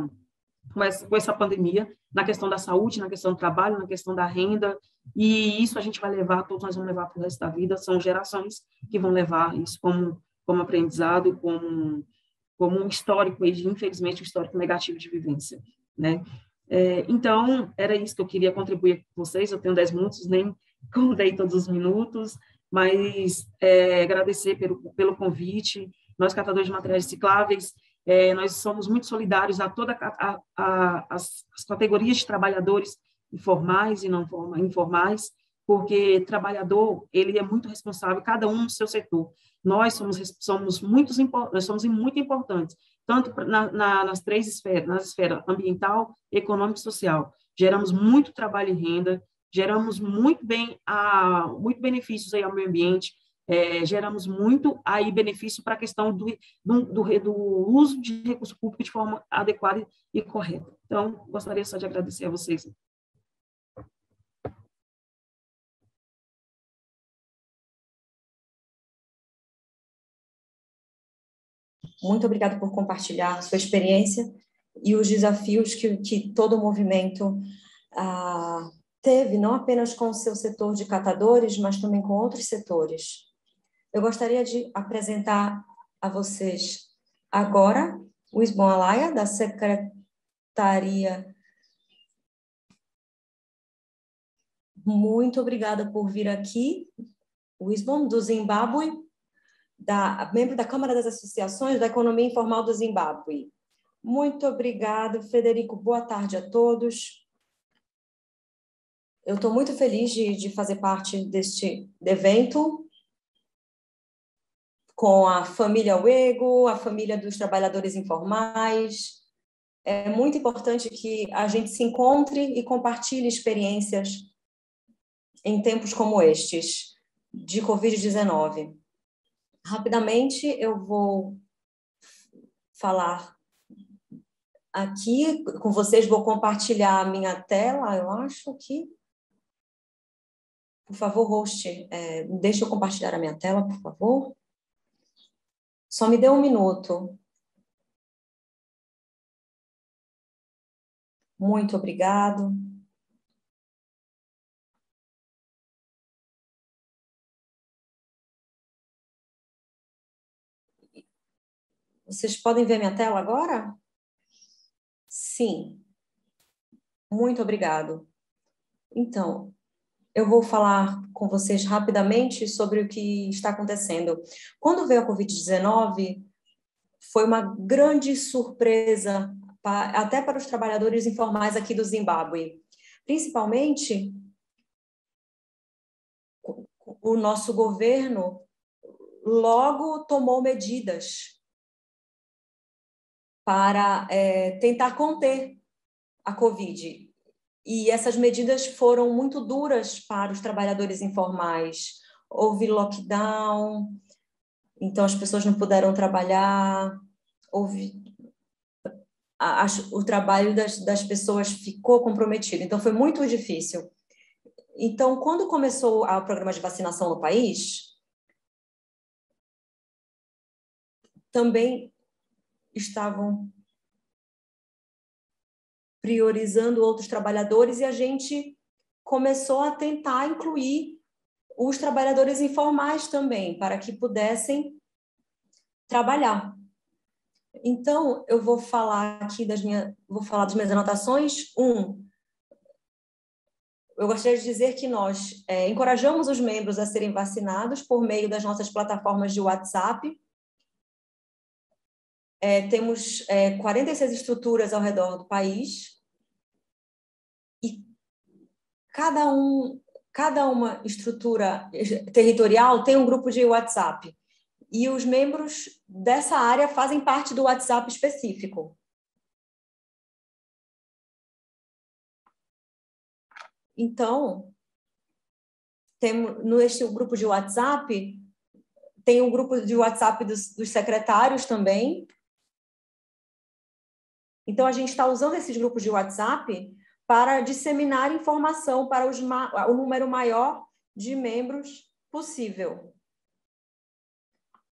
pandemia, na questão da saúde, na questão do trabalho, na questão da renda, e isso a gente vai levar, todos nós vamos levar para o resto da vida, são gerações que vão levar isso como aprendizado, como um histórico, infelizmente, um histórico negativo de vivência, né? Então, era isso que eu queria contribuir com vocês, eu tenho 10 minutos, nem contei todos os minutos, mas agradecer pelo convite, nós catadores de materiais recicláveis, nós somos muito solidários a todas as categorias de trabalhadores informais e não informais, porque trabalhador, ele é muito responsável, cada um no seu setor. Nós somos muito importantes, tanto nas três esferas, na esfera ambiental, econômica e social. Geramos muito trabalho e renda, geramos muito benefícios aí ao meio ambiente, geramos muito aí benefício para a questão do uso de recurso público de forma adequada e correta. Então, gostaria só de agradecer a vocês. Muito obrigada por compartilhar sua experiência e os desafios que todo o movimento teve, não apenas com o seu setor de catadores, mas também com outros setores. Eu gostaria de apresentar a vocês agora o Wisbon Alaya, da Secretaria. Muito obrigada por vir aqui. Wisbon, do Zimbábue, membro da Câmara das Associações da Economia Informal do Zimbábue. Muito obrigado, Frederico. Boa tarde a todos. Eu estou muito feliz de fazer parte deste evento com a família Uego, a família dos trabalhadores informais. É muito importante que a gente se encontre e compartilhe experiências em tempos como estes, de Covid-19. Rapidamente, eu vou falar aqui com vocês, vou compartilhar a minha tela, eu acho que... Por favor, host, deixa eu compartilhar a minha tela, por favor. Só me dê um minuto. Muito obrigado. Vocês podem ver minha tela agora? Sim. Muito obrigado. Então, eu vou falar com vocês rapidamente sobre o que está acontecendo. Quando veio a Covid-19, foi uma grande surpresa até para os trabalhadores informais aqui do Zimbábue. Principalmente, o nosso governo logo tomou medidas para tentar conter a Covid. E essas medidas foram muito duras para os trabalhadores informais. Houve lockdown, então as pessoas não puderam trabalhar, o trabalho das pessoas ficou comprometido, então foi muito difícil. Então, quando começou o programa de vacinação no país, também estavam priorizando outros trabalhadores, e a gente começou a tentar incluir os trabalhadores informais também, para que pudessem trabalhar. Então, eu vou falar aqui das minhas anotações. Eu gostaria de dizer que nós encorajamos os membros a serem vacinados por meio das nossas plataformas de WhatsApp. Temos 46 estruturas ao redor do país, e cada uma estrutura territorial tem um grupo de WhatsApp, e os membros dessa área fazem parte do WhatsApp específico. Então, neste grupo de WhatsApp, tem um grupo de WhatsApp dos secretários também. Então, a gente está usando esses grupos de WhatsApp para disseminar informação para o número maior de membros possível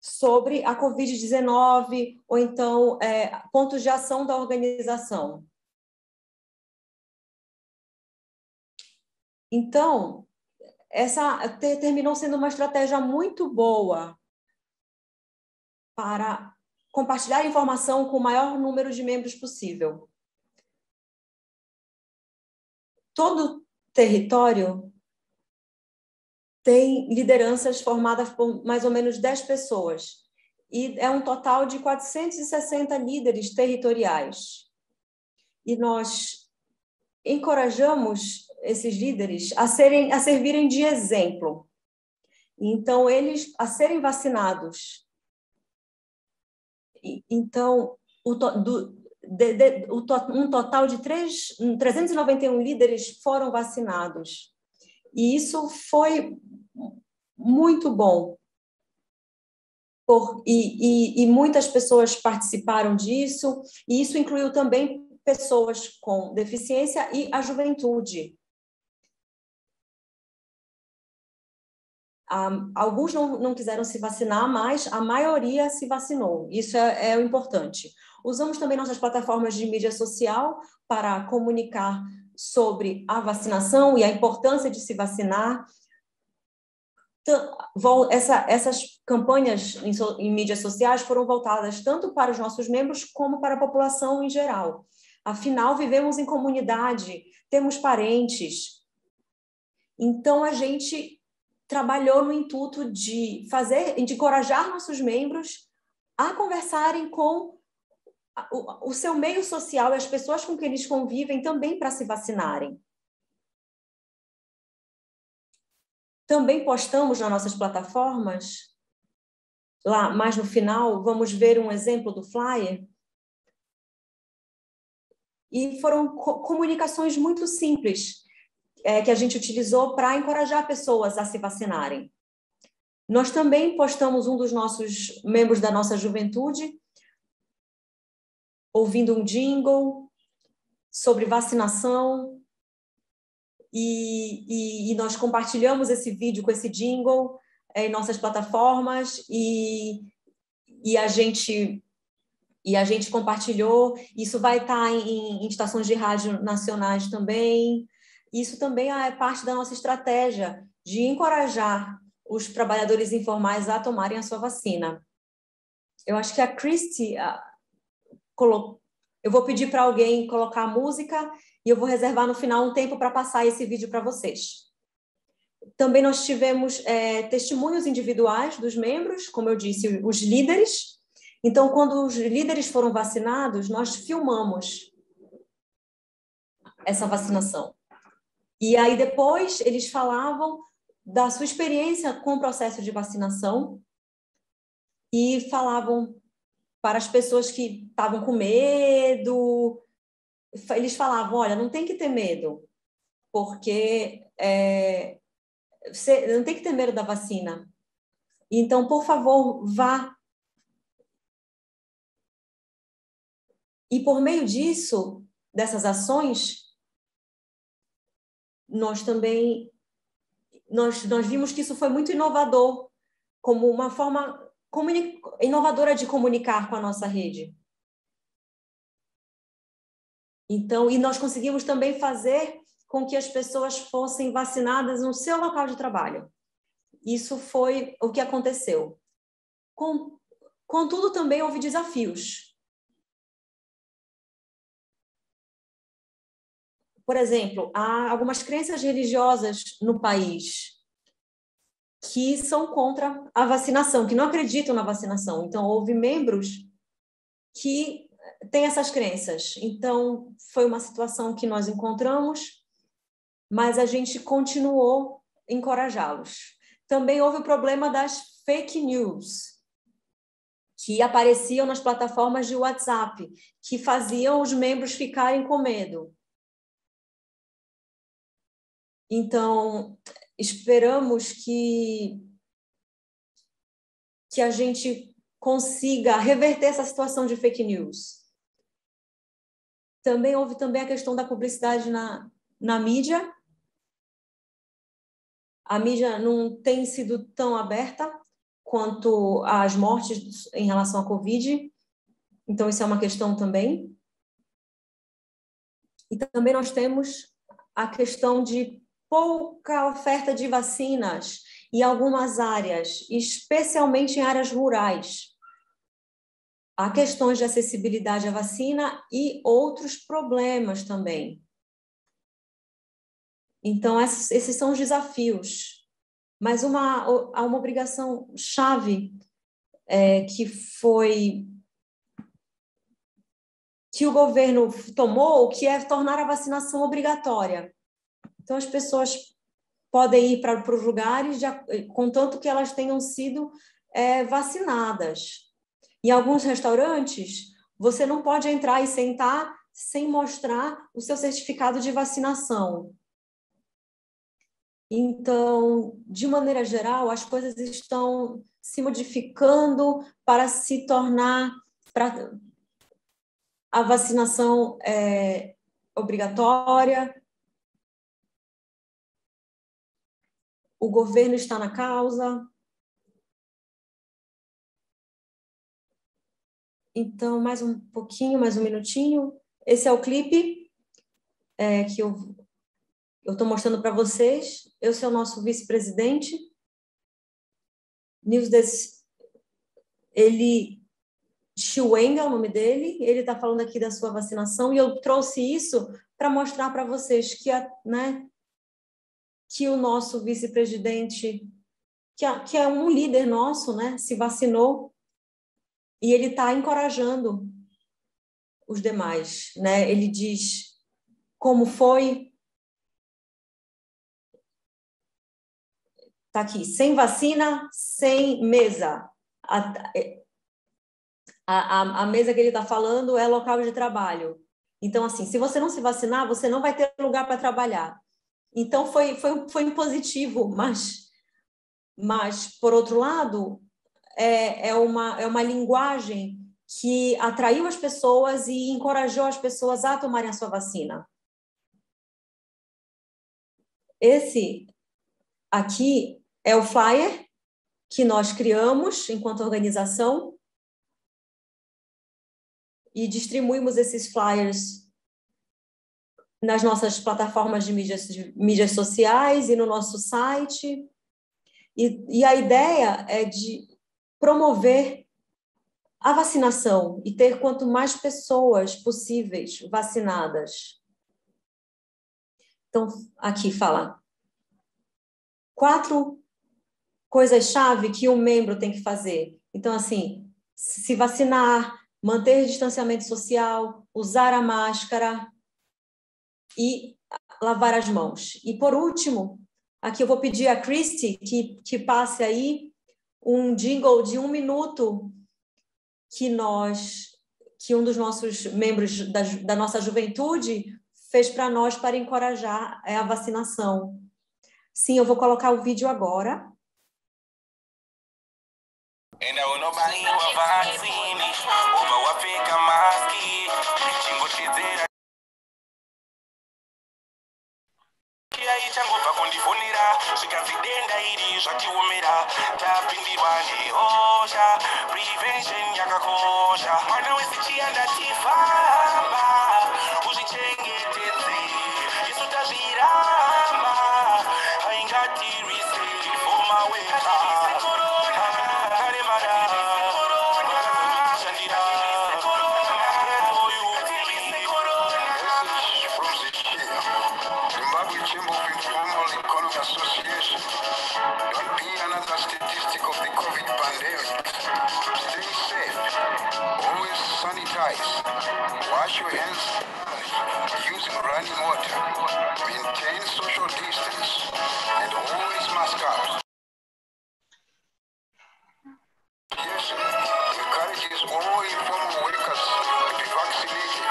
sobre a Covid-19, ou então pontos de ação da organização. Então, essa terminou sendo uma estratégia muito boa para compartilhar informação com o maior número de membros possível. Todo território tem lideranças formadas por mais ou menos 10 pessoas, e é um total de 460 líderes territoriais. E nós encorajamos esses líderes a servirem de exemplo. Então, eles a serem vacinados. Então, um total de 391 líderes foram vacinados. E isso foi muito bom. E muitas pessoas participaram disso, e isso incluiu também pessoas com deficiência e a juventude. Alguns não quiseram se vacinar, mas a maioria se vacinou. Isso é o importante. Usamos também nossas plataformas de mídia social para comunicar sobre a vacinação e a importância de se vacinar. Essas campanhas em mídias sociais foram voltadas tanto para os nossos membros como para a população em geral. Afinal, vivemos em comunidade, temos parentes. Então, a gente trabalhou no intuito de encorajar nossos membros a conversarem com o seu meio social e as pessoas com quem eles convivem também para se vacinarem. Também postamos nas nossas plataformas, lá mais no final, vamos ver um exemplo do flyer. E foram comunicações muito simples que a gente utilizou para encorajar pessoas a se vacinarem. Nós também postamos um dos nossos membros da nossa juventude ouvindo um jingle sobre vacinação, e nós compartilhamos esse vídeo com esse jingle em nossas plataformas, e a gente compartilhou. Isso vai estar em estações de rádio nacionais também. Isso também é parte da nossa estratégia de encorajar os trabalhadores informais a tomarem a sua vacina. Eu acho que a Christy eu vou pedir para alguém colocar a música, e eu vou reservar no final um tempo para passar esse vídeo para vocês. Também nós tivemos testemunhos individuais dos membros, como eu disse, os líderes. Então, quando os líderes foram vacinados, nós filmamos essa vacinação. E aí, depois, eles falavam da sua experiência com o processo de vacinação, e falavam para as pessoas que estavam com medo. Eles falavam, olha, não tem que ter medo, porque você não tem que ter medo da vacina. Então, por favor, vá. E por meio disso, dessas ações, nós vimos que isso foi muito inovador, como uma forma inovadora de comunicar com a nossa rede. Então, e nós conseguimos também fazer com que as pessoas fossem vacinadas no seu local de trabalho. Isso foi o que aconteceu. Contudo, também houve desafios. Por exemplo, há algumas crenças religiosas no país que são contra a vacinação, que não acreditam na vacinação. Então, houve membros que têm essas crenças. Então, foi uma situação que nós encontramos, mas a gente continuou a encorajá-los. Também houve o problema das fake news, que apareciam nas plataformas de WhatsApp, que faziam os membros ficarem com medo. Então, esperamos que a gente consiga reverter essa situação de fake news. Também houve a questão da publicidade na mídia. A mídia não tem sido tão aberta quanto as mortes em relação à Covid. Então, isso é uma questão também. E também nós temos a questão de pouca oferta de vacinas em algumas áreas, especialmente em áreas rurais. Há questões de acessibilidade à vacina e outros problemas também. Então, esses são os desafios. Mas há uma obrigação chave que o governo tomou, que é tornar a vacinação obrigatória. Então, as pessoas podem ir para os lugares, contanto que elas tenham sido vacinadas. Em alguns restaurantes, você não pode entrar e sentar sem mostrar o seu certificado de vacinação. Então, de maneira geral, as coisas estão se modificando para se tornar a vacinação obrigatória. O governo está na causa. Então, mais um pouquinho, mais um minutinho. Esse é o clipe que eu estou mostrando para vocês. Eu sou o nosso vice-presidente. Chiwenga é o nome dele. Ele está falando aqui da sua vacinação e eu trouxe isso para mostrar para vocês que o nosso vice-presidente, que é um líder nosso, né, se vacinou e ele está encorajando os demais, né? Ele diz como foi. Está aqui, sem vacina, sem mesa. A mesa que ele está falando é local de trabalho. Então, assim, se você não se vacinar, você não vai ter lugar para trabalhar. Então, foi impositivo, mas, por outro lado, é uma linguagem que atraiu as pessoas e encorajou as pessoas a tomarem a sua vacina. Esse aqui é o flyer que nós criamos enquanto organização e distribuímos esses flyers nas nossas plataformas de mídias sociais e no nosso site. E a ideia é de promover a vacinação e ter quanto mais pessoas possíveis vacinadas. Então, aqui fala 4 coisas-chave que um membro tem que fazer. Então, assim, se vacinar, manter distanciamento social, usar a máscara e lavar as mãos. E, por último, aqui eu vou pedir a Christy que passe aí um jingle de 1 minuto que um dos nossos membros da nossa juventude fez para nós para encorajar a vacinação. Sim, eu vou colocar o vídeo agora. changobva kundifonera zvikazvidenda iri Wash your hands using running water. Maintain social distance and always mask up. Yes, encourages all informal workers to be vaccinated.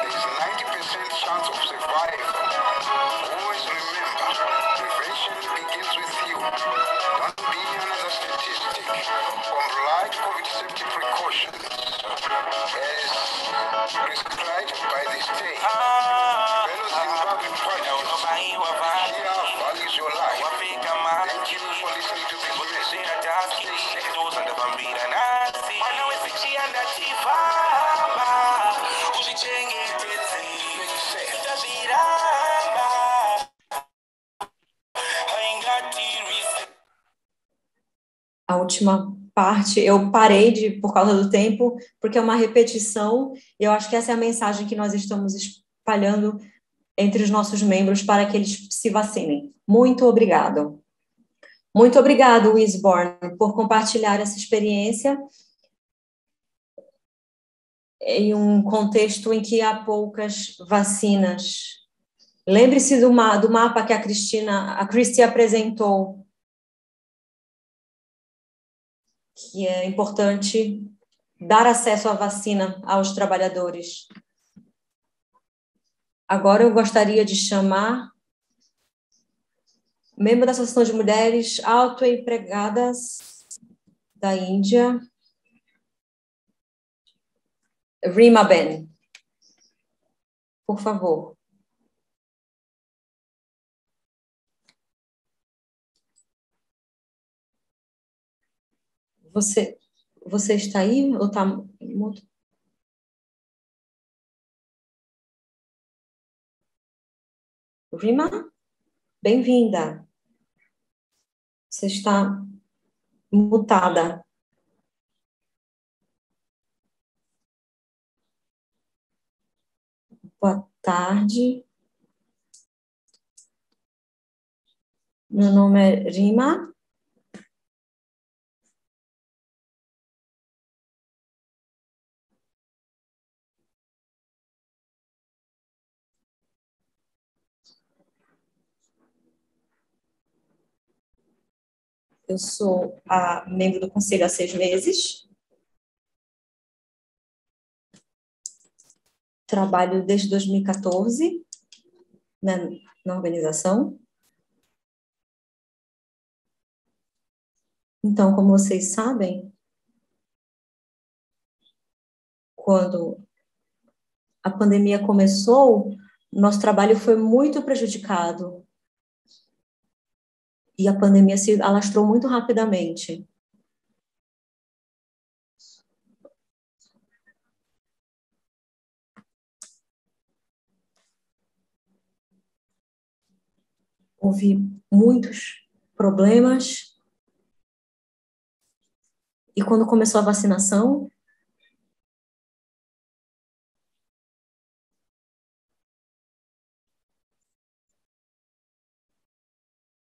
There is 90% chance of survival. Always remember, prevention begins with you. Don't be another statistic. Comply to COVID safety precautions as prescribed by the state. Fellow Zimbabwe patriots, here values your life. Thank you for listening to this message. A última parte, eu parei por causa do tempo, porque é uma repetição, e eu acho que essa é a mensagem que nós estamos espalhando entre os nossos membros para que eles se vacinem. Muito obrigado. Muito obrigado, Wisborne, por compartilhar essa experiência em um contexto em que há poucas vacinas. Lembre-se do mapa que a Christy apresentou, que é importante dar acesso à vacina aos trabalhadores. Agora eu gostaria de chamar membro da Associação de Mulheres Autoempregadas da Índia, Rima Ben. Por favor. Você está aí ou está mudo? Rima, bem-vinda. Você está mutada. Boa tarde. Meu nome é Rima. Eu sou a membro do conselho há 6 meses. Trabalho desde 2014 na organização. Então, como vocês sabem, quando a pandemia começou, nosso trabalho foi muito prejudicado. E a pandemia se alastrou muito rapidamente. Houve muitos problemas. E quando começou a vacinação,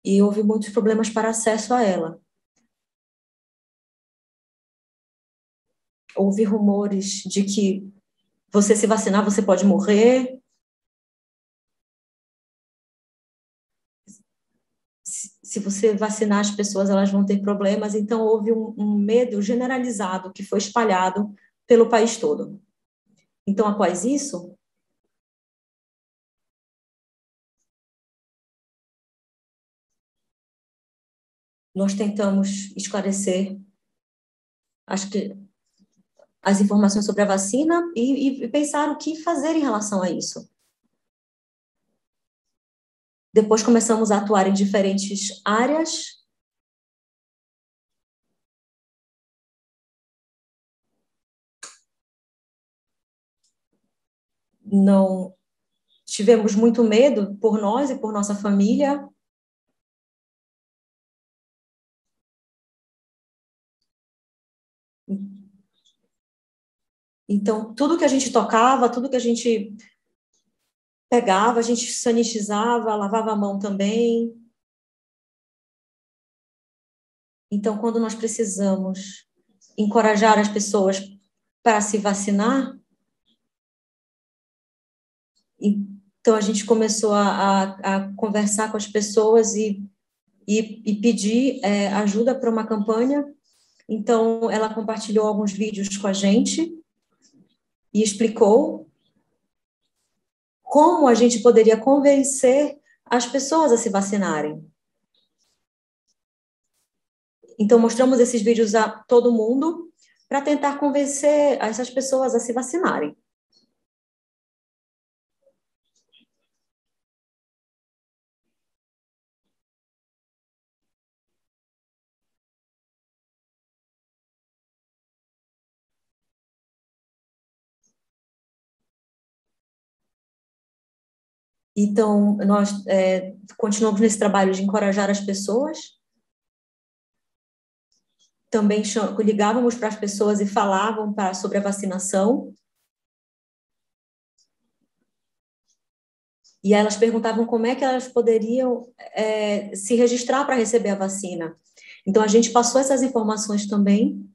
e houve muitos problemas para acesso a ela. Houve rumores de que você se vacinar, você pode morrer. Se você vacinar as pessoas, elas vão ter problemas. Então, houve um medo generalizado que foi espalhado pelo país todo. Então, após isso, nós tentamos esclarecer, acho que, as informações sobre a vacina e pensar o que fazer em relação a isso. Depois começamos a atuar em diferentes áreas não tivemos muito medo por nós e por nossa família. Então, tudo que a gente tocava, tudo que a gente pegava, a gente sanitizava, lavava a mão também. Então, quando nós precisamos encorajar as pessoas para se vacinar, então a gente começou a conversar com as pessoas e pedir ajuda para uma campanha. Então, ela compartilhou alguns vídeos com a gente e explicou como a gente poderia convencer as pessoas a se vacinarem. Então, mostramos esses vídeos a todo mundo para tentar convencer essas pessoas a se vacinarem. Então, nós continuamos nesse trabalho de encorajar as pessoas. Também ligávamos para as pessoas e falavam sobre a vacinação. E elas perguntavam como é que elas poderiam se registrar para receber a vacina. Então, a gente passou essas informações também.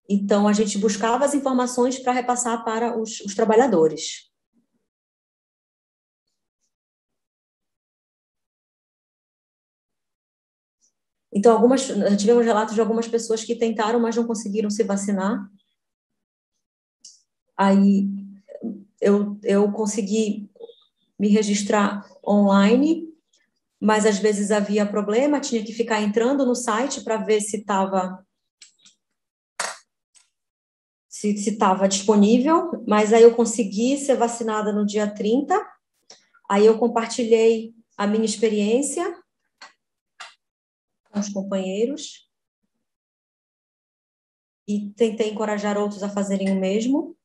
Então, a gente buscava as informações para repassar para os trabalhadores. Então, tivemos relatos de algumas pessoas que tentaram, mas não conseguiram se vacinar. Aí, eu consegui me registrar online, mas às vezes havia problema, tinha que ficar entrando no site para ver se estava disponível, mas aí eu consegui ser vacinada no dia 30, aí eu compartilhei a minha experiência com os companheiros e tentei encorajar outros a fazerem o mesmo.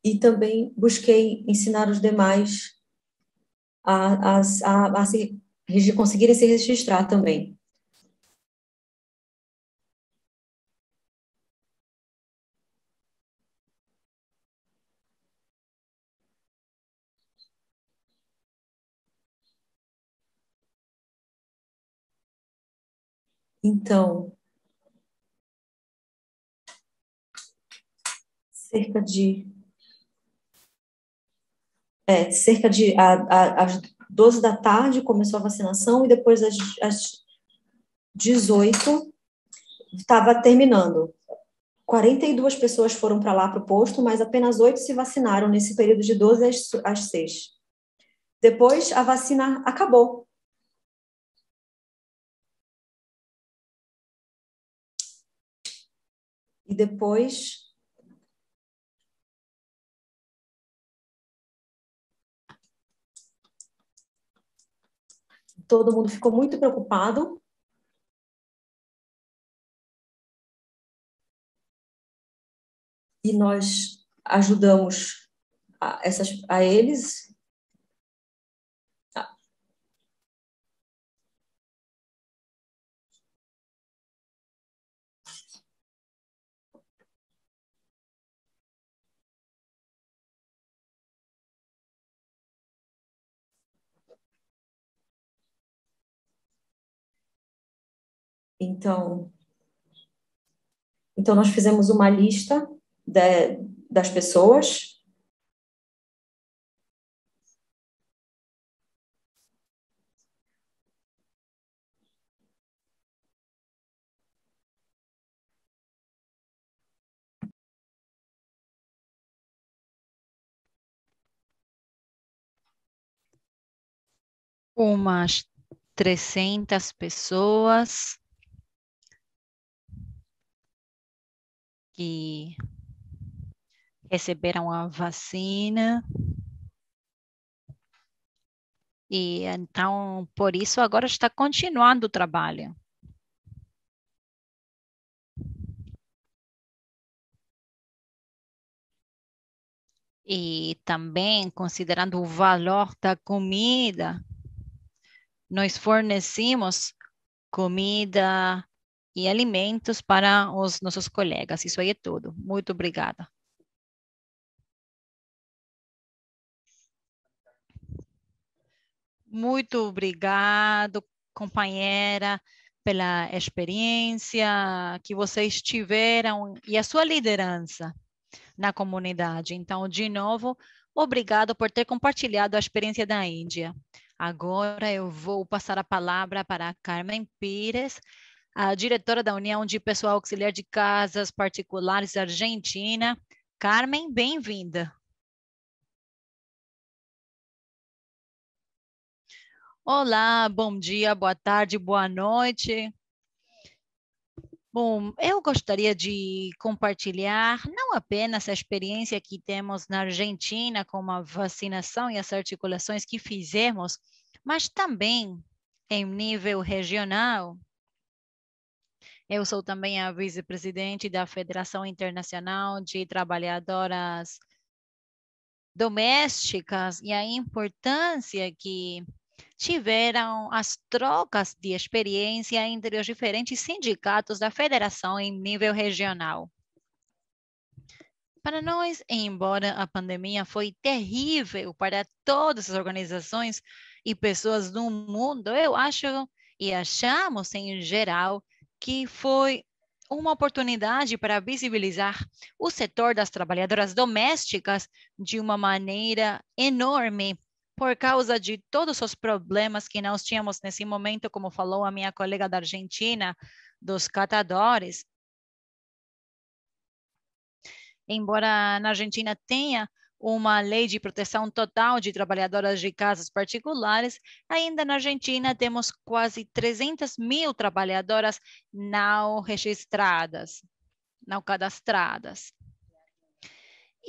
E também busquei ensinar os demais a conseguirem se registrar também. Então, cerca de às 12 da tarde começou a vacinação e depois às 18 estava terminando. 42 pessoas foram para lá para o posto, mas apenas 8 se vacinaram nesse período de 12 às 6. Depois a vacina acabou. E depois todo mundo ficou muito preocupado. E nós ajudamos a eles. Então nós fizemos uma lista das pessoas. Umas 300 pessoas que receberam a vacina. E então, por isso, agora está continuando o trabalho. E também, considerando o valor da comida, nós fornecemos comida e alimentos para os nossos colegas. Isso aí é tudo. Muito obrigada. Muito obrigado, companheira, pela experiência que vocês tiveram e a sua liderança na comunidade. Então, de novo, obrigado por ter compartilhado a experiência da Índia. Agora eu vou passar a palavra para a Carmen Pires, a diretora da União de Pessoal Auxiliar de Casas Particulares Argentina. Carmen, bem-vinda. Olá, bom dia, boa tarde, boa noite. Bom, eu gostaria de compartilhar não apenas a experiência que temos na Argentina com a vacinação e as articulações que fizemos, mas também em nível regional. Eu sou também a vice-presidente da Federação Internacional de Trabalhadoras Domésticas e a importância que tiveram as trocas de experiência entre os diferentes sindicatos da federação em nível regional. Para nós, embora a pandemia foi terrível para todas as organizações e pessoas do mundo, eu acho e achamos, em geral, que foi uma oportunidade para visibilizar o setor das trabalhadoras domésticas de uma maneira enorme, por causa de todos os problemas que nós tínhamos nesse momento, como falou a minha colega da Argentina, dos catadores. Embora na Argentina tenha uma lei de proteção total de trabalhadoras de casas particulares, ainda na Argentina temos quase 300 mil trabalhadoras não registradas, não cadastradas.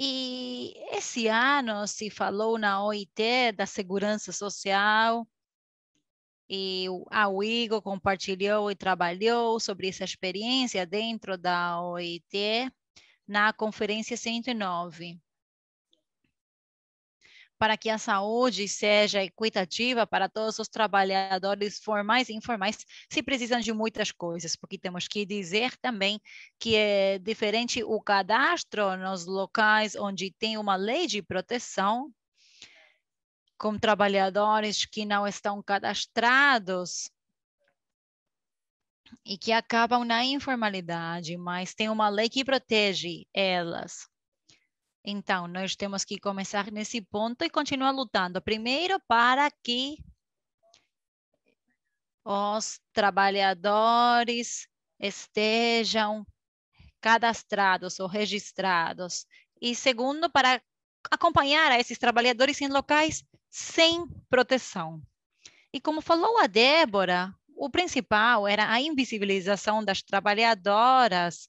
E esse ano se falou na OIT da segurança social, e a Igor compartilhou e trabalhou sobre essa experiência dentro da OIT na Conferência 109. Para que a saúde seja equitativa para todos os trabalhadores formais e informais, se precisam de muitas coisas, porque temos que dizer também que é diferente o cadastro nos locais onde tem uma lei de proteção, com trabalhadores que não estão cadastrados e que acabam na informalidade, mas tem uma lei que protege elas. Então, nós temos que começar nesse ponto e continuar lutando. Primeiro, para que os trabalhadores estejam cadastrados ou registrados. E segundo, para acompanhar a esses trabalhadores em locais sem proteção. E como falou a Débora, o principal era a invisibilização das trabalhadoras.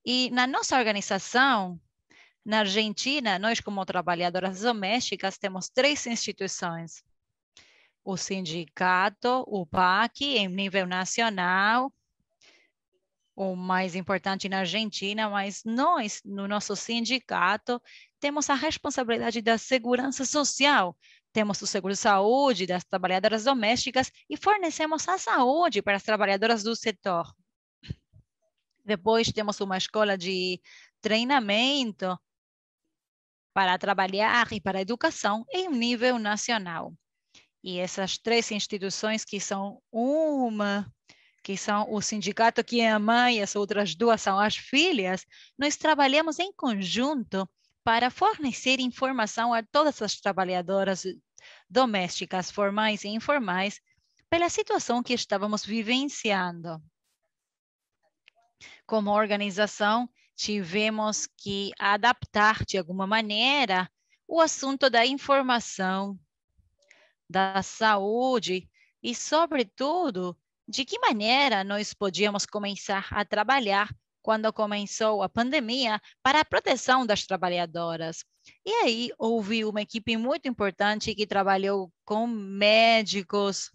E na nossa organização, na Argentina, nós como trabalhadoras domésticas temos 3 instituições. O sindicato, o PAC, em nível nacional, o mais importante na Argentina, mas nós, no nosso sindicato, temos a responsabilidade da segurança social. Temos o seguro-saúde das trabalhadoras domésticas e fornecemos a saúde para as trabalhadoras do setor. Depois temos uma escola de treinamento para trabalhar e para a educação em nível nacional. E essas 3 instituições que são que são o sindicato que é a mãe, as outras 2 são as filhas, nós trabalhamos em conjunto para fornecer informação a todas as trabalhadoras domésticas, formais e informais, pela situação que estávamos vivenciando. Como organização, tivemos que adaptar de alguma maneira o assunto da informação, da saúde e, sobretudo, de que maneira nós podíamos começar a trabalhar quando começou a pandemia para a proteção das trabalhadoras. E aí houve uma equipe muito importante que trabalhou com médicos,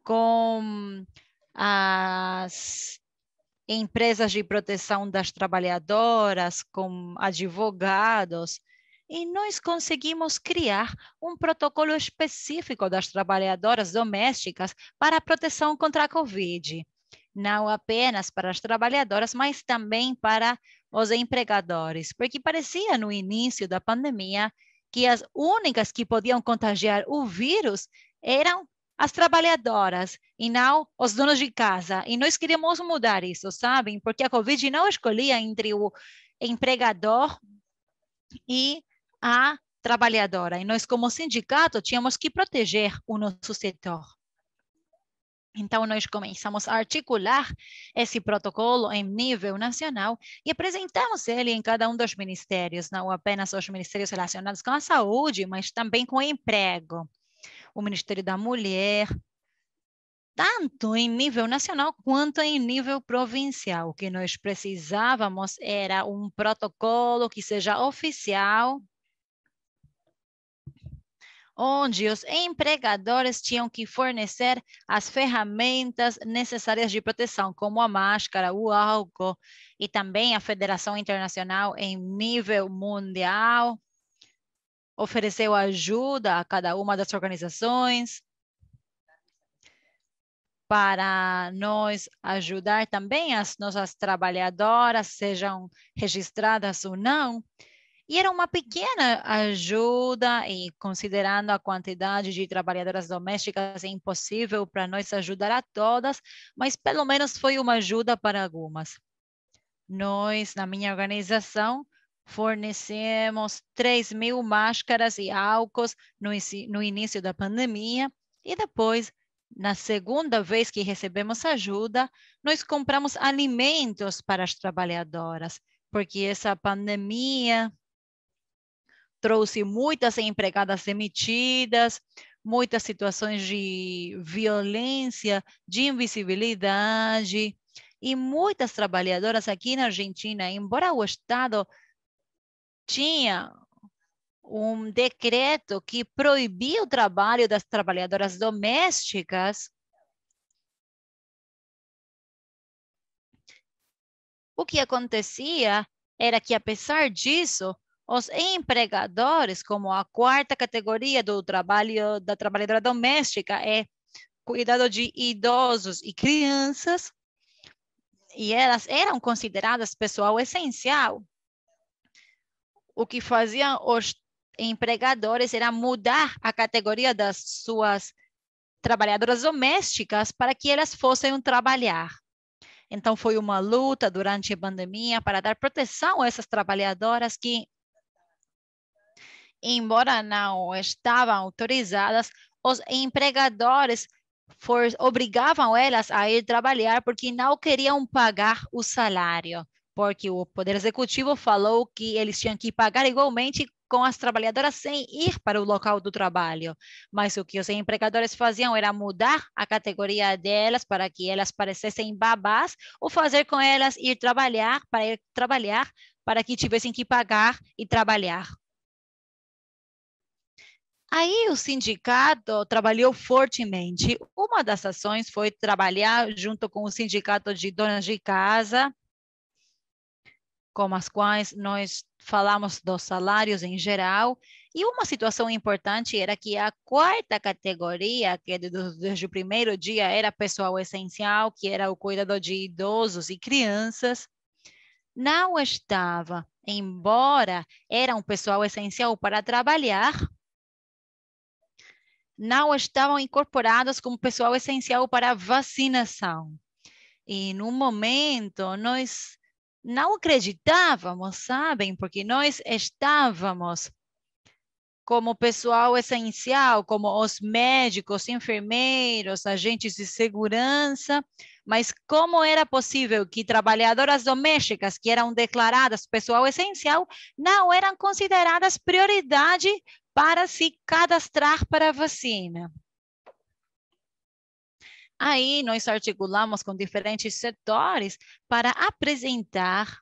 com as empresas de proteção das trabalhadoras, com advogados, e nós conseguimos criar um protocolo específico das trabalhadoras domésticas para a proteção contra a Covid. Não apenas para as trabalhadoras, mas também para os empregadores, porque parecia no início da pandemia que as únicas que podiam contagiar o vírus eram as trabalhadoras e não os donos de casa. E nós queríamos mudar isso, sabem? Porque a Covid não escolhia entre o empregador e a trabalhadora. E nós, como sindicato, tínhamos que proteger o nosso setor. Então, nós começamos a articular esse protocolo em nível nacional e apresentamos ele em cada um dos ministérios, não apenas os ministérios relacionados com a saúde, mas também com o emprego. O Ministério da Mulher, tanto em nível nacional quanto em nível provincial. O que nós precisávamos era um protocolo que seja oficial, onde os empregadores tinham que fornecer as ferramentas necessárias de proteção, como a máscara, o álcool, e também a Federação Internacional em nível mundial ofereceu ajuda a cada uma das organizações para nós ajudar também as nossas trabalhadoras, sejam registradas ou não. E era uma pequena ajuda, e considerando a quantidade de trabalhadoras domésticas, é impossível para nós ajudar a todas, mas pelo menos foi uma ajuda para algumas. Nós, na minha organização, fornecemos 3.000 máscaras e álcools no início da pandemia, e depois, na segunda vez que recebemos ajuda, nós compramos alimentos para as trabalhadoras, porque essa pandemia trouxe muitas empregadas demitidas, muitas situações de violência, de invisibilidade, e muitas trabalhadoras aqui na Argentina, embora o Estado tinha um decreto que proibia o trabalho das trabalhadoras domésticas, o que acontecia era que, apesar disso, os empregadores, como a quarta categoria do trabalho da trabalhadora doméstica, é cuidado de idosos e crianças, e elas eram consideradas pessoal essencial. O que faziam os empregadores era mudar a categoria das suas trabalhadoras domésticas para que elas fossem trabalhar. Então, foi uma luta durante a pandemia para dar proteção a essas trabalhadoras que, embora não estavam autorizadas, os empregadores obrigavam elas a ir trabalhar porque não queriam pagar o salário, porque o Poder Executivo falou que eles tinham que pagar igualmente com as trabalhadoras sem ir para o local do trabalho. Mas o que os empregadores faziam era mudar a categoria delas para que elas parecessem babás, ou fazer com elas ir trabalhar para que tivessem que pagar e trabalhar. Aí o sindicato trabalhou fortemente. Uma das ações foi trabalhar junto com o sindicato de donas de casa, com as quais nós falamos dos salários em geral. E uma situação importante era que a quarta categoria, que desde o primeiro dia era pessoal essencial, que era o cuidado de idosos e crianças, não estava, embora era um pessoal essencial para trabalhar, não estavam incorporadas como pessoal essencial para a vacinação. E no momento nós não acreditávamos, sabem? Porque nós estávamos como pessoal essencial, como os médicos, enfermeiros, agentes de segurança, mas como era possível que trabalhadoras domésticas que eram declaradas pessoal essencial não eram consideradas prioridade para se cadastrar para a vacina? Aí nós articulamos com diferentes setores para apresentar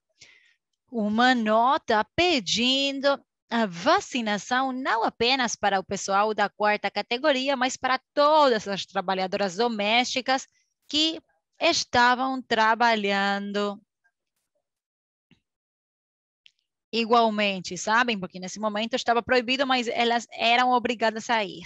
uma nota pedindo a vacinação não apenas para o pessoal da quarta categoria, mas para todas as trabalhadoras domésticas que estavam trabalhando igualmente, sabem? Porque nesse momento estava proibido, mas elas eram obrigadas a ir.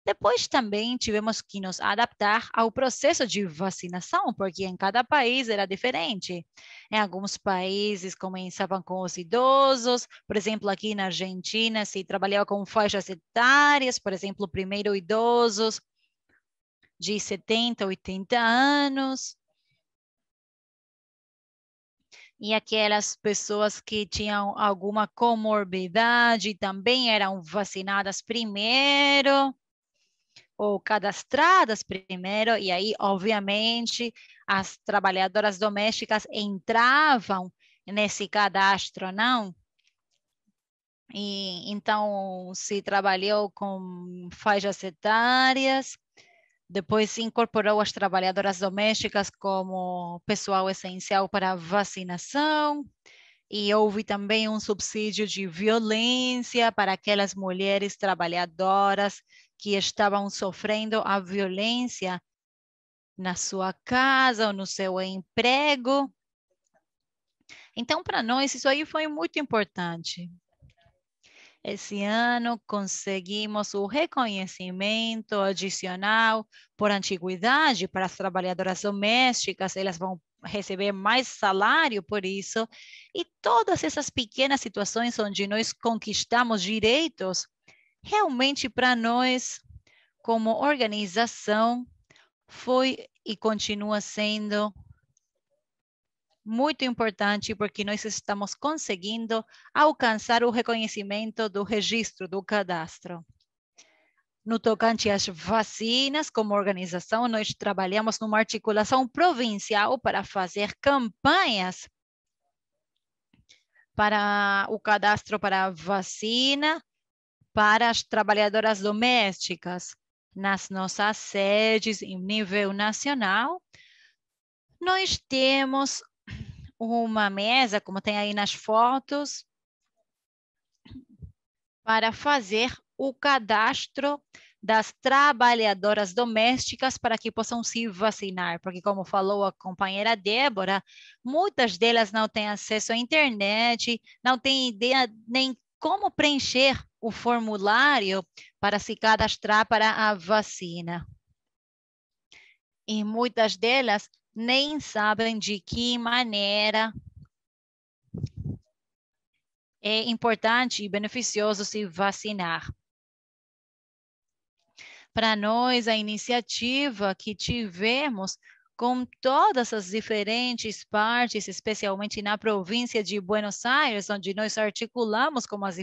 Depois também tivemos que nos adaptar ao processo de vacinação, porque em cada país era diferente. Em alguns países começavam com os idosos, por exemplo, aqui na Argentina se trabalhava com faixas etárias, por exemplo, primeiro idosos de 70, 80 anos. E aquelas pessoas que tinham alguma comorbidade também eram vacinadas primeiro, ou cadastradas primeiro, e aí, obviamente, as trabalhadoras domésticas entravam nesse cadastro, não? E, então, se trabalhou com faixas etárias, depois se incorporou as trabalhadoras domésticas como pessoal essencial para a vacinação, e houve também um subsídio de violência para aquelas mulheres trabalhadoras que estavam sofrendo a violência na sua casa ou no seu emprego. Então, para nós, isso aí foi muito importante. Esse ano conseguimos o reconhecimento adicional por antiguidade para as trabalhadoras domésticas, elas vão receber mais salário por isso, e todas essas pequenas situações onde nós conquistamos direitos, realmente para nós, como organização, foi e continua sendo muito importante, porque nós estamos conseguindo alcançar o reconhecimento do registro, do cadastro. No tocante às vacinas, como organização, nós trabalhamos numa articulação provincial para fazer campanhas para o cadastro para a vacina para as trabalhadoras domésticas. Nas nossas sedes, em nível nacional, nós temos uma mesa, como tem aí nas fotos, para fazer o cadastro das trabalhadoras domésticas para que possam se vacinar, porque como falou a companheira Débora, muitas delas não têm acesso à internet, não têm ideia nem como preencher o formulário para se cadastrar para a vacina. E muitas delas nem sabem de que maneira é importante e beneficioso se vacinar. Para nós, a iniciativa que tivemos com todas as diferentes partes, especialmente na província de Buenos Aires, onde nós articulamos com os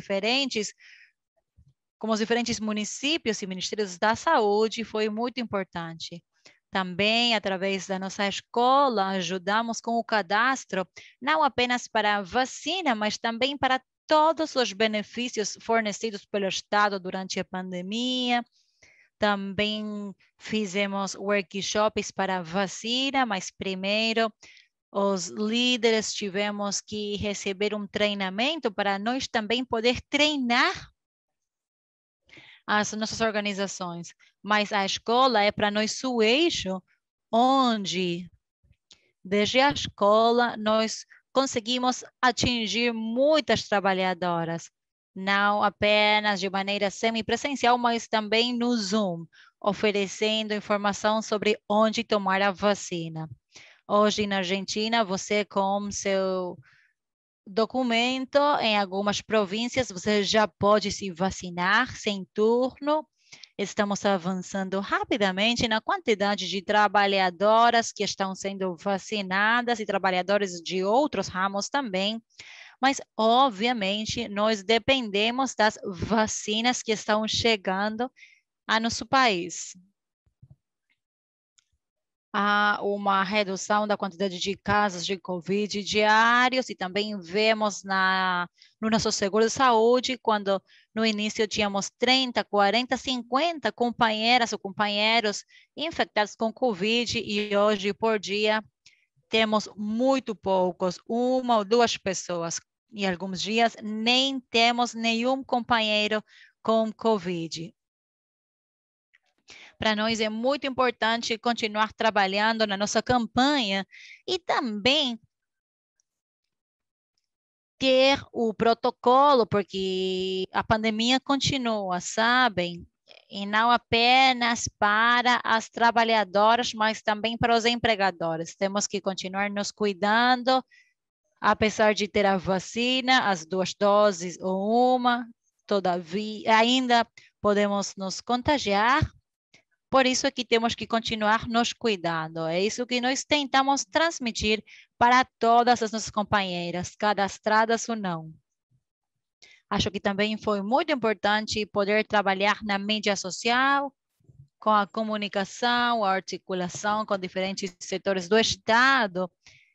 diferentes municípios e ministérios da saúde, foi muito importante. Também, através da nossa escola, ajudamos com o cadastro, não apenas para a vacina, mas também para todos os benefícios fornecidos pelo Estado durante a pandemia. Também fizemos workshops para a vacina, mas primeiro os líderes tivemos que receber um treinamento para nós também poder treinar as nossas organizações. Mas a escola é para nós o eixo onde, desde a escola, nós conseguimos atingir muitas trabalhadoras, não apenas de maneira semipresencial, mas também no Zoom, oferecendo informação sobre onde tomar a vacina. Hoje, na Argentina, você com seu documento, em algumas províncias, você já pode se vacinar sem turno. Estamos avançando rapidamente na quantidade de trabalhadoras que estão sendo vacinadas e trabalhadores de outros ramos também. Mas, obviamente, nós dependemos das vacinas que estão chegando a nosso país. Há uma redução da quantidade de casos de Covid diários e também vemos no nosso seguro de saúde, quando no início tínhamos 30, 40, 50 companheiras ou companheiros infectados com Covid e hoje por dia temos muito poucos, 1 ou 2 pessoas. E alguns dias nem temos nenhum companheiro com Covid. Para nós é muito importante continuar trabalhando na nossa campanha e também ter o protocolo, porque a pandemia continua, sabem? E não apenas para as trabalhadoras, mas também para os empregadores. Temos que continuar nos cuidando, apesar de ter a vacina, as 2 doses ou uma, todavia, ainda podemos nos contagiar. Por isso é que temos que continuar nos cuidando. É isso que nós tentamos transmitir para todas as nossas companheiras, cadastradas ou não. Acho que também foi muito importante poder trabalhar na mídia social, com a comunicação, a articulação com diferentes setores do Estado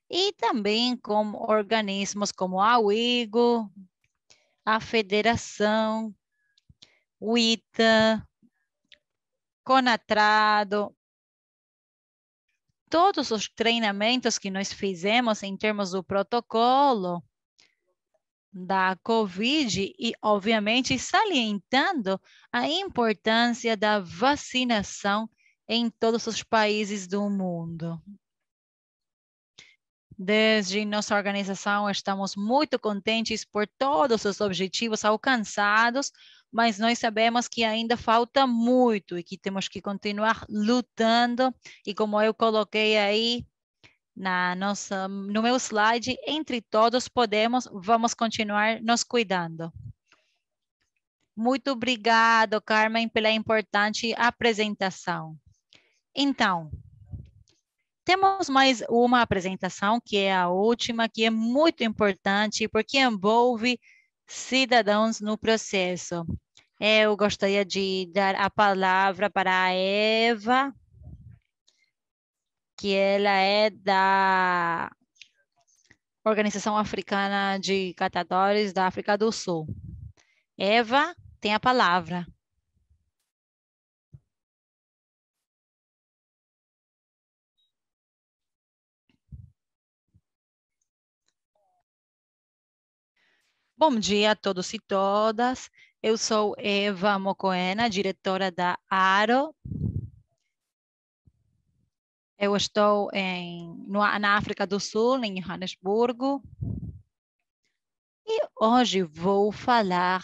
e também com organismos como a UIGO, a Federação, o ITA, Conatrado. Todos os treinamentos que nós fizemos em termos do protocolo da COVID e, obviamente, salientando a importância da vacinação em todos os países do mundo. Desde nossa organização, estamos muito contentes por todos os objetivos alcançados, mas nós sabemos que ainda falta muito e que temos que continuar lutando. E como eu coloquei aí no meu slide, entre todos vamos continuar nos cuidando. Muito obrigado, Carmen, pela importante apresentação. Então, temos mais uma apresentação, que é a última, que é muito importante, porque envolve cidadãos no processo. Eu gostaria de dar a palavra para a Eva, que ela é da Organização Africana de Catadores da África do Sul. Eva, tem a palavra. Bom dia a todos e todas. Eu sou Eva Mokoena, diretora da ARO. Eu estou na África do Sul, em Joanesburgo. E hoje vou falar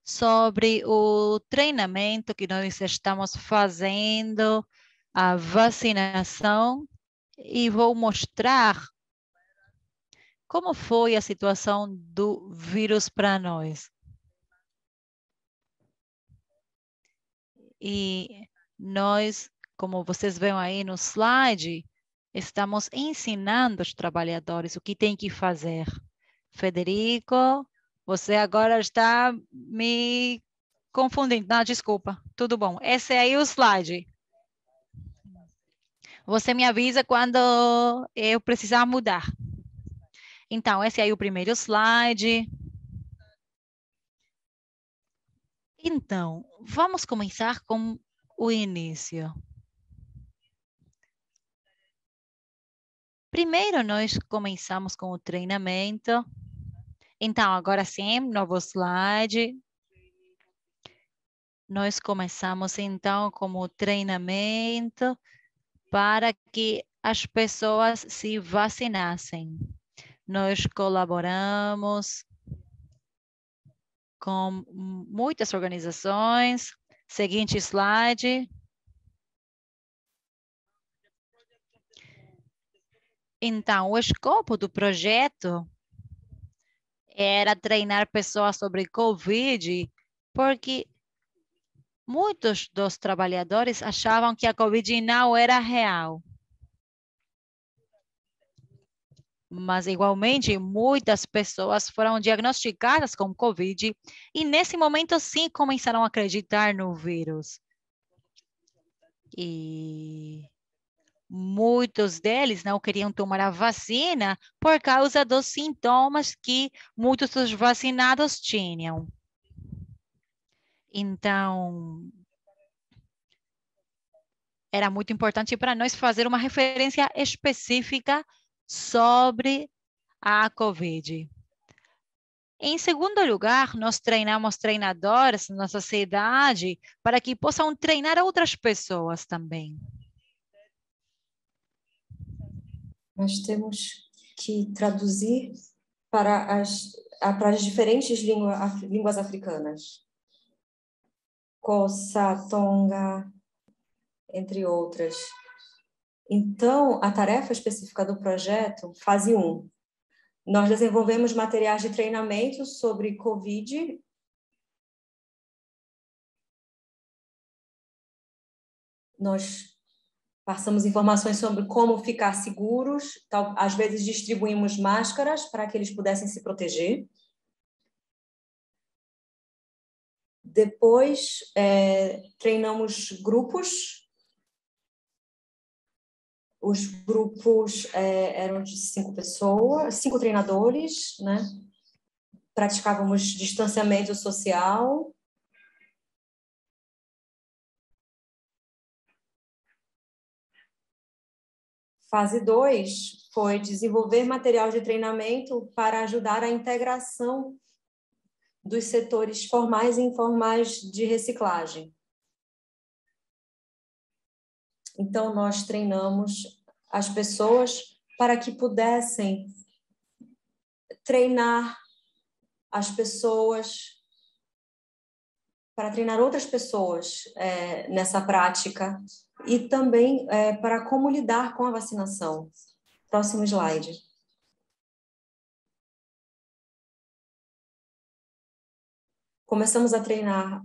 sobre o treinamento que nós estamos fazendo, a vacinação, e vou mostrar como foi a situação do vírus para nós. E nós, como vocês veem aí no slide, estamos ensinando os trabalhadores o que tem que fazer. Federico, você agora está me confundindo. Não, desculpa. Tudo bom. Esse aí é o slide. Você me avisa quando eu precisar mudar. Então, esse aí é o primeiro slide. Então, vamos começar com o início. Primeiro, nós começamos com o treinamento. Então, agora sim, novo slide. Nós começamos, então, com o treinamento para que as pessoas se vacinassem. Nós colaboramos com muitas organizações. Seguinte slide. Então, o escopo do projeto era treinar pessoas sobre COVID, porque muitos dos trabalhadores achavam que a COVID não era real. Mas, igualmente, muitas pessoas foram diagnosticadas com COVID e, nesse momento, sim, começaram a acreditar no vírus. E muitos deles não queriam tomar a vacina por causa dos sintomas que muitos dos vacinados tinham. Então, era muito importante para nós fazer uma referência específica sobre a COVID. Em segundo lugar, nós treinamos treinadores na sociedade para que possam treinar outras pessoas também. Nós temos que traduzir para as diferentes línguas africanas. Xhosa, Tonga, entre outras. Então, a tarefa específica do projeto, fase 1. Nós desenvolvemos materiais de treinamento sobre COVID. Nós passamos informações sobre como ficar seguros. Às vezes distribuímos máscaras para que eles pudessem se proteger. Depois, treinamos grupos. Os grupos eram de 5 pessoas, 5 treinadores, né? Praticávamos distanciamento social. Fase 2 foi desenvolver material de treinamento para ajudar a integração dos setores formais e informais de reciclagem. Então, nós treinamos as pessoas para que pudessem treinar as pessoas, para treinar outras pessoas nessa prática e também para como lidar com a vacinação. Próximo slide. Começamos a treinar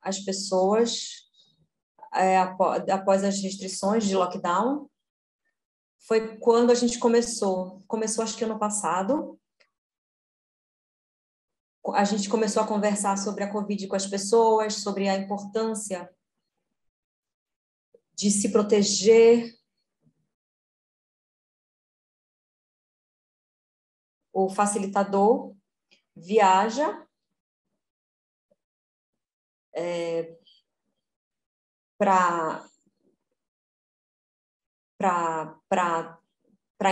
as pessoas após as restrições de lockdown. Foi quando a gente começou acho que ano passado. A gente começou a conversar sobre a Covid com as pessoas, sobre a importância de se proteger. O facilitador viaja para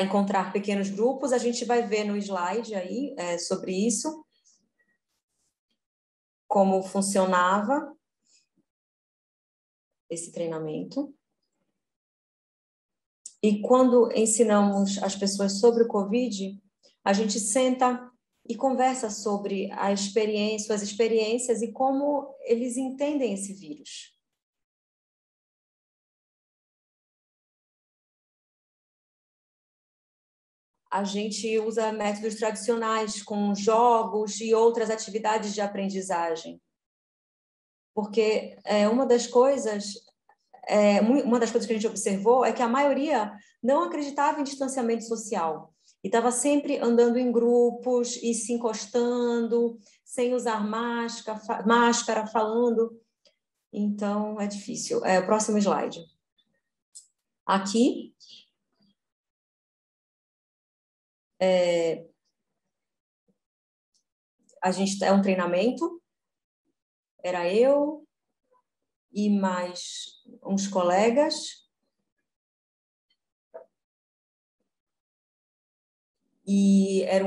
encontrar pequenos grupos. A gente vai ver no slide aí sobre isso, como funcionava esse treinamento. E quando ensinamos as pessoas sobre o COVID, a gente senta e conversa sobre suas experiências e como eles entendem esse vírus. A gente usa métodos tradicionais, com jogos e outras atividades de aprendizagem. Porque uma das coisas que a gente observou é que a maioria não acreditava em distanciamento social. E estava sempre andando em grupos e se encostando, sem usar máscara, falando. Então, é difícil. O próximo slide. Aqui, a gente um treinamento. Era eu e mais uns colegas. E era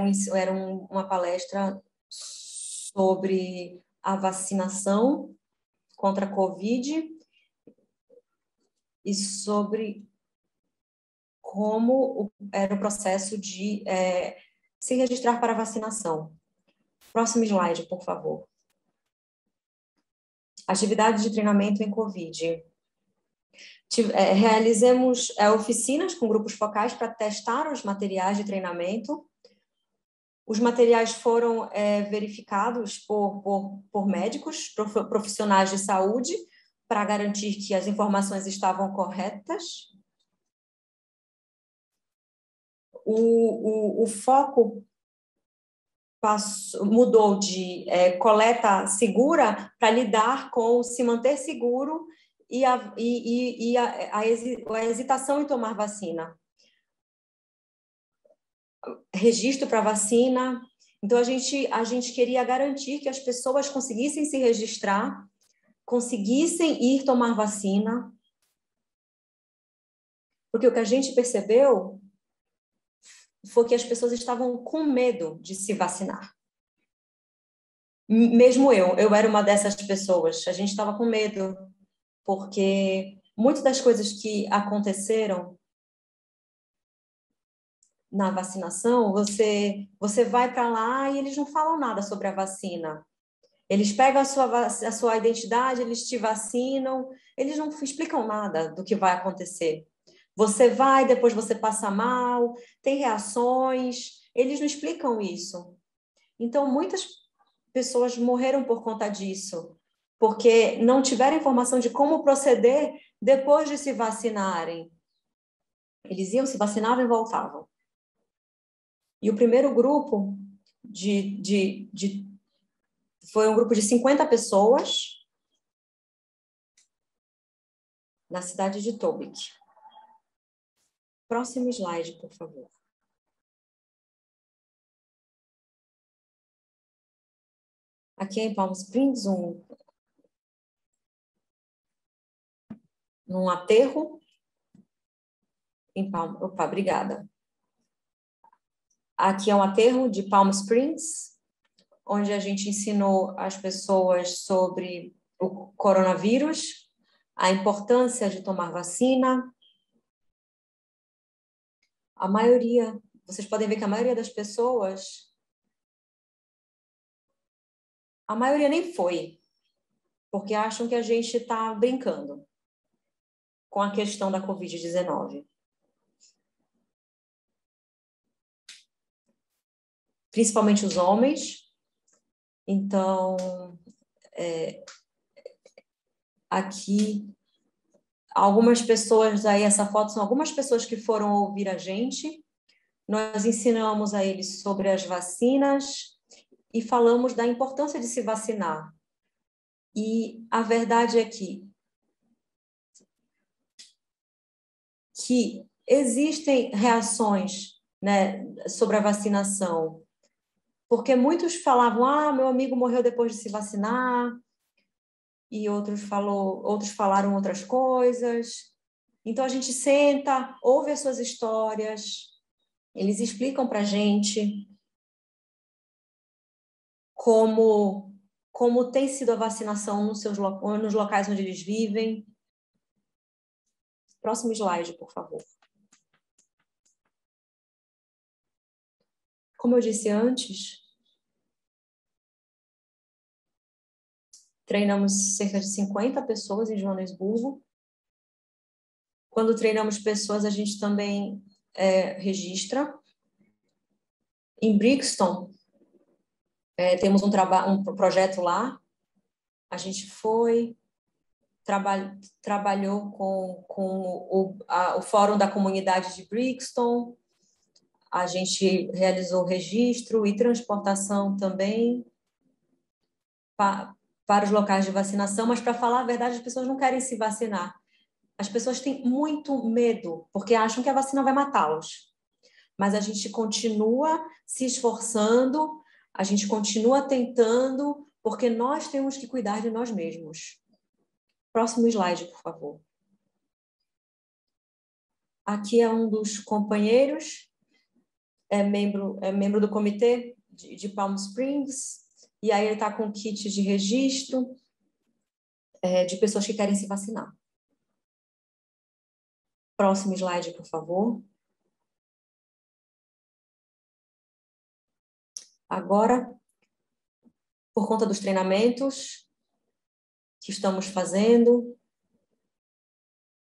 uma palestra sobre a vacinação contra a Covid e sobre como era o processo de se registrar para a vacinação. Próximo slide, por favor. Atividade de treinamento em Covid. Realizamos oficinas com grupos focais para testar os materiais de treinamento. Os materiais foram verificados por médicos, profissionais de saúde, para garantir que as informações estavam corretas. O foco mudou de coleta segura para lidar com se manter seguro e a hesitação em tomar vacina. Registro para vacina. Então, a gente queria garantir que as pessoas conseguissem se registrar, conseguissem ir tomar vacina, porque o que a gente percebeu foi que as pessoas estavam com medo de se vacinar. Mesmo eu era uma dessas pessoas. A gente estava com medo, porque muitas das coisas que aconteceram na vacinação, você vai para lá e eles não falam nada sobre a vacina. Eles pegam a sua identidade, eles te vacinam, eles não explicam nada do que vai acontecer. Você vai, depois você passa mal, tem reações, eles não explicam isso. Então, muitas pessoas morreram por conta disso, porque não tiveram informação de como proceder depois de se vacinarem. Eles iam, se vacinavam e voltavam. E o primeiro grupo foi um grupo de 50 pessoas na cidade de Tobique. Próximo slide, por favor. Aqui em Palm Springs, num aterro. Opa, obrigada. Aqui é um aterro de Palm Springs, onde a gente ensinou as pessoas sobre o coronavírus, a importância de tomar vacina. Vocês podem ver que a maioria das pessoas, a maioria nem foi, porque acham que a gente está brincando com a questão da Covid-19. Principalmente os homens. Então, aqui, algumas pessoas aí, essa foto são algumas pessoas que foram ouvir a gente. Nós ensinamos a eles sobre as vacinas e falamos da importância de se vacinar. E a verdade é que existem reações, né, sobre a vacinação, porque muitos falavam, meu amigo morreu depois de se vacinar, e outros falaram outras coisas. Então, a gente senta, ouve as suas histórias, eles explicam para a gente como tem sido a vacinação nos locais onde eles vivem. Próximo slide, por favor. Como eu disse antes, treinamos cerca de 50 pessoas em Joanesburgo. Quando treinamos pessoas, a gente também registra. Em Brixton, temos um projeto lá. A gente trabalhou com o Fórum da Comunidade de Brixton. A gente realizou registro e transportação também para os locais de vacinação, mas, para falar a verdade, as pessoas não querem se vacinar. As pessoas têm muito medo, porque acham que a vacina vai matá-los. Mas a gente continua se esforçando, a gente continua tentando, porque nós temos que cuidar de nós mesmos. Próximo slide, por favor. Aqui é um dos companheiros, é membro do comitê de Palm Springs, e aí ele está com kit de registro de pessoas que querem se vacinar. Próximo slide, por favor. Agora, por conta dos treinamentos que estamos fazendo,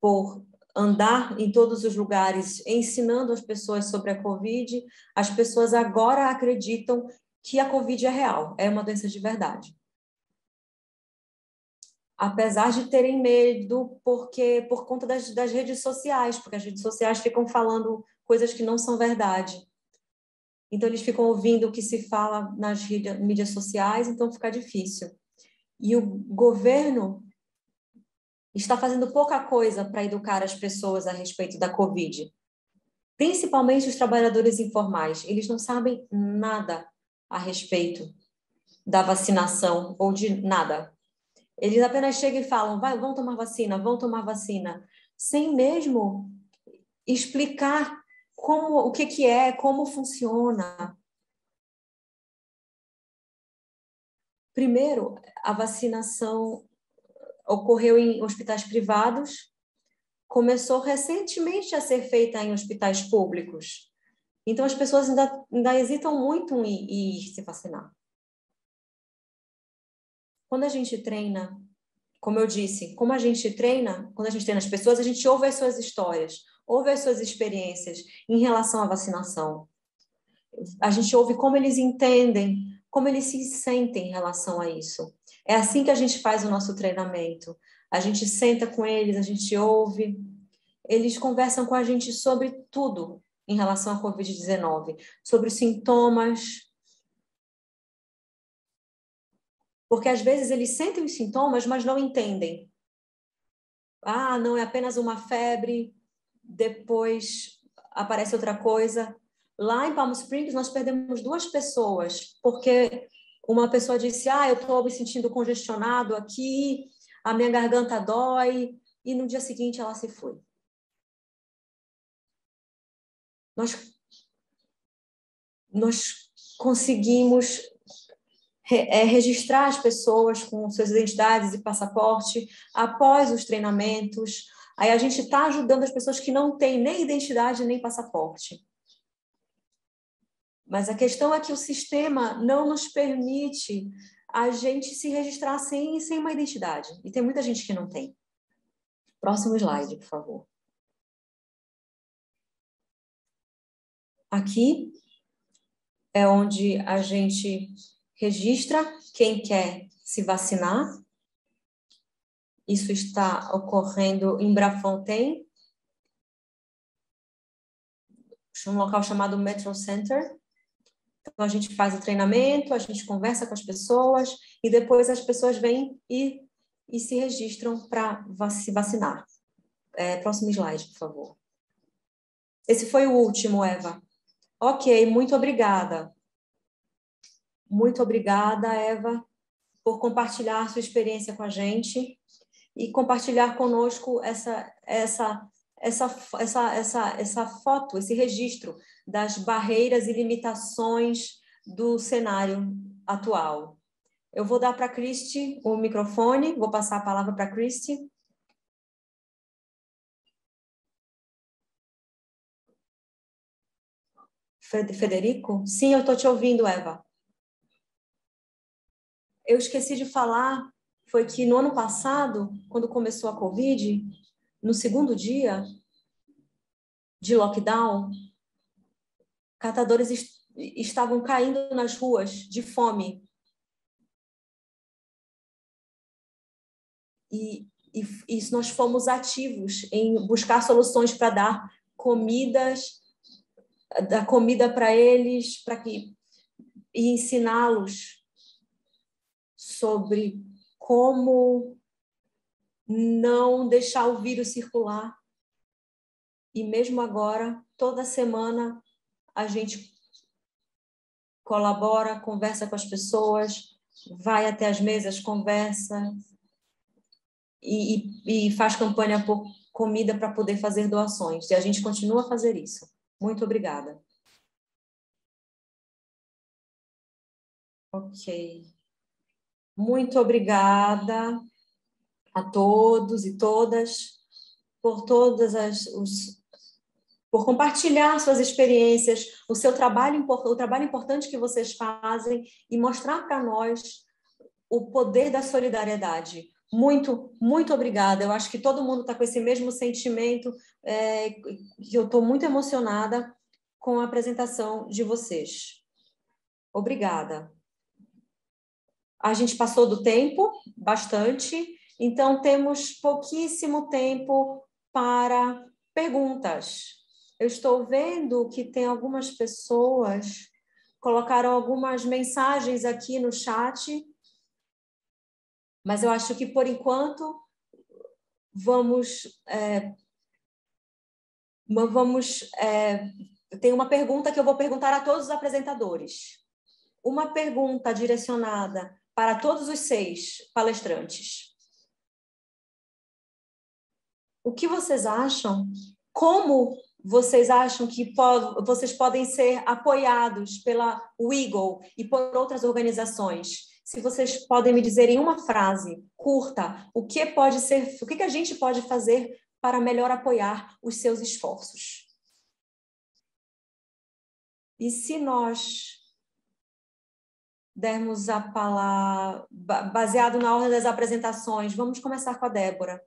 por andar em todos os lugares ensinando as pessoas sobre a Covid, as pessoas agora acreditam que a Covid é real, é uma doença de verdade. Apesar de terem medo por conta das redes sociais, porque as redes sociais ficam falando coisas que não são verdade. Então, eles ficam ouvindo o que se fala nas mídias sociais, então fica difícil. E o governo está fazendo pouca coisa para educar as pessoas a respeito da Covid. Principalmente os trabalhadores informais. Eles não sabem nada a respeito da vacinação ou de nada. Eles apenas chegam e falam, vão tomar vacina, sem mesmo explicar o que é, como funciona. Primeiro, a vacinação ocorreu em hospitais privados, começou recentemente a ser feita em hospitais públicos. Então, as pessoas ainda hesitam muito em ir se vacinar. Quando a gente treina, como eu disse, como a gente treina, quando a gente treina as pessoas, a gente ouve as suas histórias, ouve as suas experiências em relação à vacinação. A gente ouve como eles entendem, como eles se sentem em relação a isso. É assim que a gente faz o nosso treinamento. A gente senta com eles, a gente ouve. Eles conversam com a gente sobre tudo em relação à Covid-19, sobre os sintomas. Porque às vezes eles sentem os sintomas, mas não entendem. Ah, não, é apenas uma febre, depois aparece outra coisa. Lá em Palm Springs, nós perdemos 2 pessoas, porque uma pessoa disse, eu estou me sentindo congestionado aqui, a minha garganta dói, e no dia seguinte ela se foi. Nós conseguimos registrar as pessoas com suas identidades e passaporte após os treinamentos. Aí a gente está ajudando as pessoas que não têm nem identidade nem passaporte. Mas a questão é que o sistema não nos permite a gente se registrar sem uma identidade. E tem muita gente que não tem. Próximo slide, por favor. Aqui é onde a gente registra quem quer se vacinar. Isso está ocorrendo em Brafontaine, um local chamado Metro Center. Então, a gente faz o treinamento, a gente conversa com as pessoas e depois as pessoas vêm e se registram para se vacinar. Próximo slide, por favor. Esse foi o último, Eva. Ok, muito obrigada. Muito obrigada, Eva, por compartilhar sua experiência com a gente e compartilhar conosco essa foto, esse registro das barreiras e limitações do cenário atual. Eu vou dar para a Cristi o microfone, vou passar a palavra para a Cristi. Federico? Sim, eu estou te ouvindo, Eva. Eu esqueci de falar, foi que no ano passado, quando começou a Covid, no segundo dia de lockdown, catadores estavam caindo nas ruas de fome. E nós fomos ativos em buscar soluções para dar comida para eles, e ensiná-los sobre como não deixar o vírus circular. E mesmo agora, toda semana, a gente colabora, conversa com as pessoas, vai até as mesas, conversa e faz campanha por comida para poder fazer doações. E a gente continua a fazer isso. Muito obrigada. Ok. Muito obrigada a todos e todas por por compartilhar suas experiências, o trabalho importante que vocês fazem e mostrar para nós o poder da solidariedade. Muito, muito obrigada. Eu acho que todo mundo está com esse mesmo sentimento, que eu estou muito emocionada com a apresentação de vocês. Obrigada. A gente passou do tempo, bastante, então temos pouquíssimo tempo para perguntas. Eu estou vendo que tem algumas pessoas colocaram algumas mensagens aqui no chat, mas eu acho que, por enquanto, tem uma pergunta que eu vou perguntar a todos os apresentadores. Uma pergunta direcionada para todos os 6 palestrantes. O que vocês acham? Como vocês acham que vocês podem ser apoiados pela WIGO e por outras organizações se vocês podem me dizer em uma frase curta o que a gente pode fazer para melhor apoiar os seus esforços. E se nós dermos a palavra, baseado na ordem das apresentações, vamos começar com a Débora.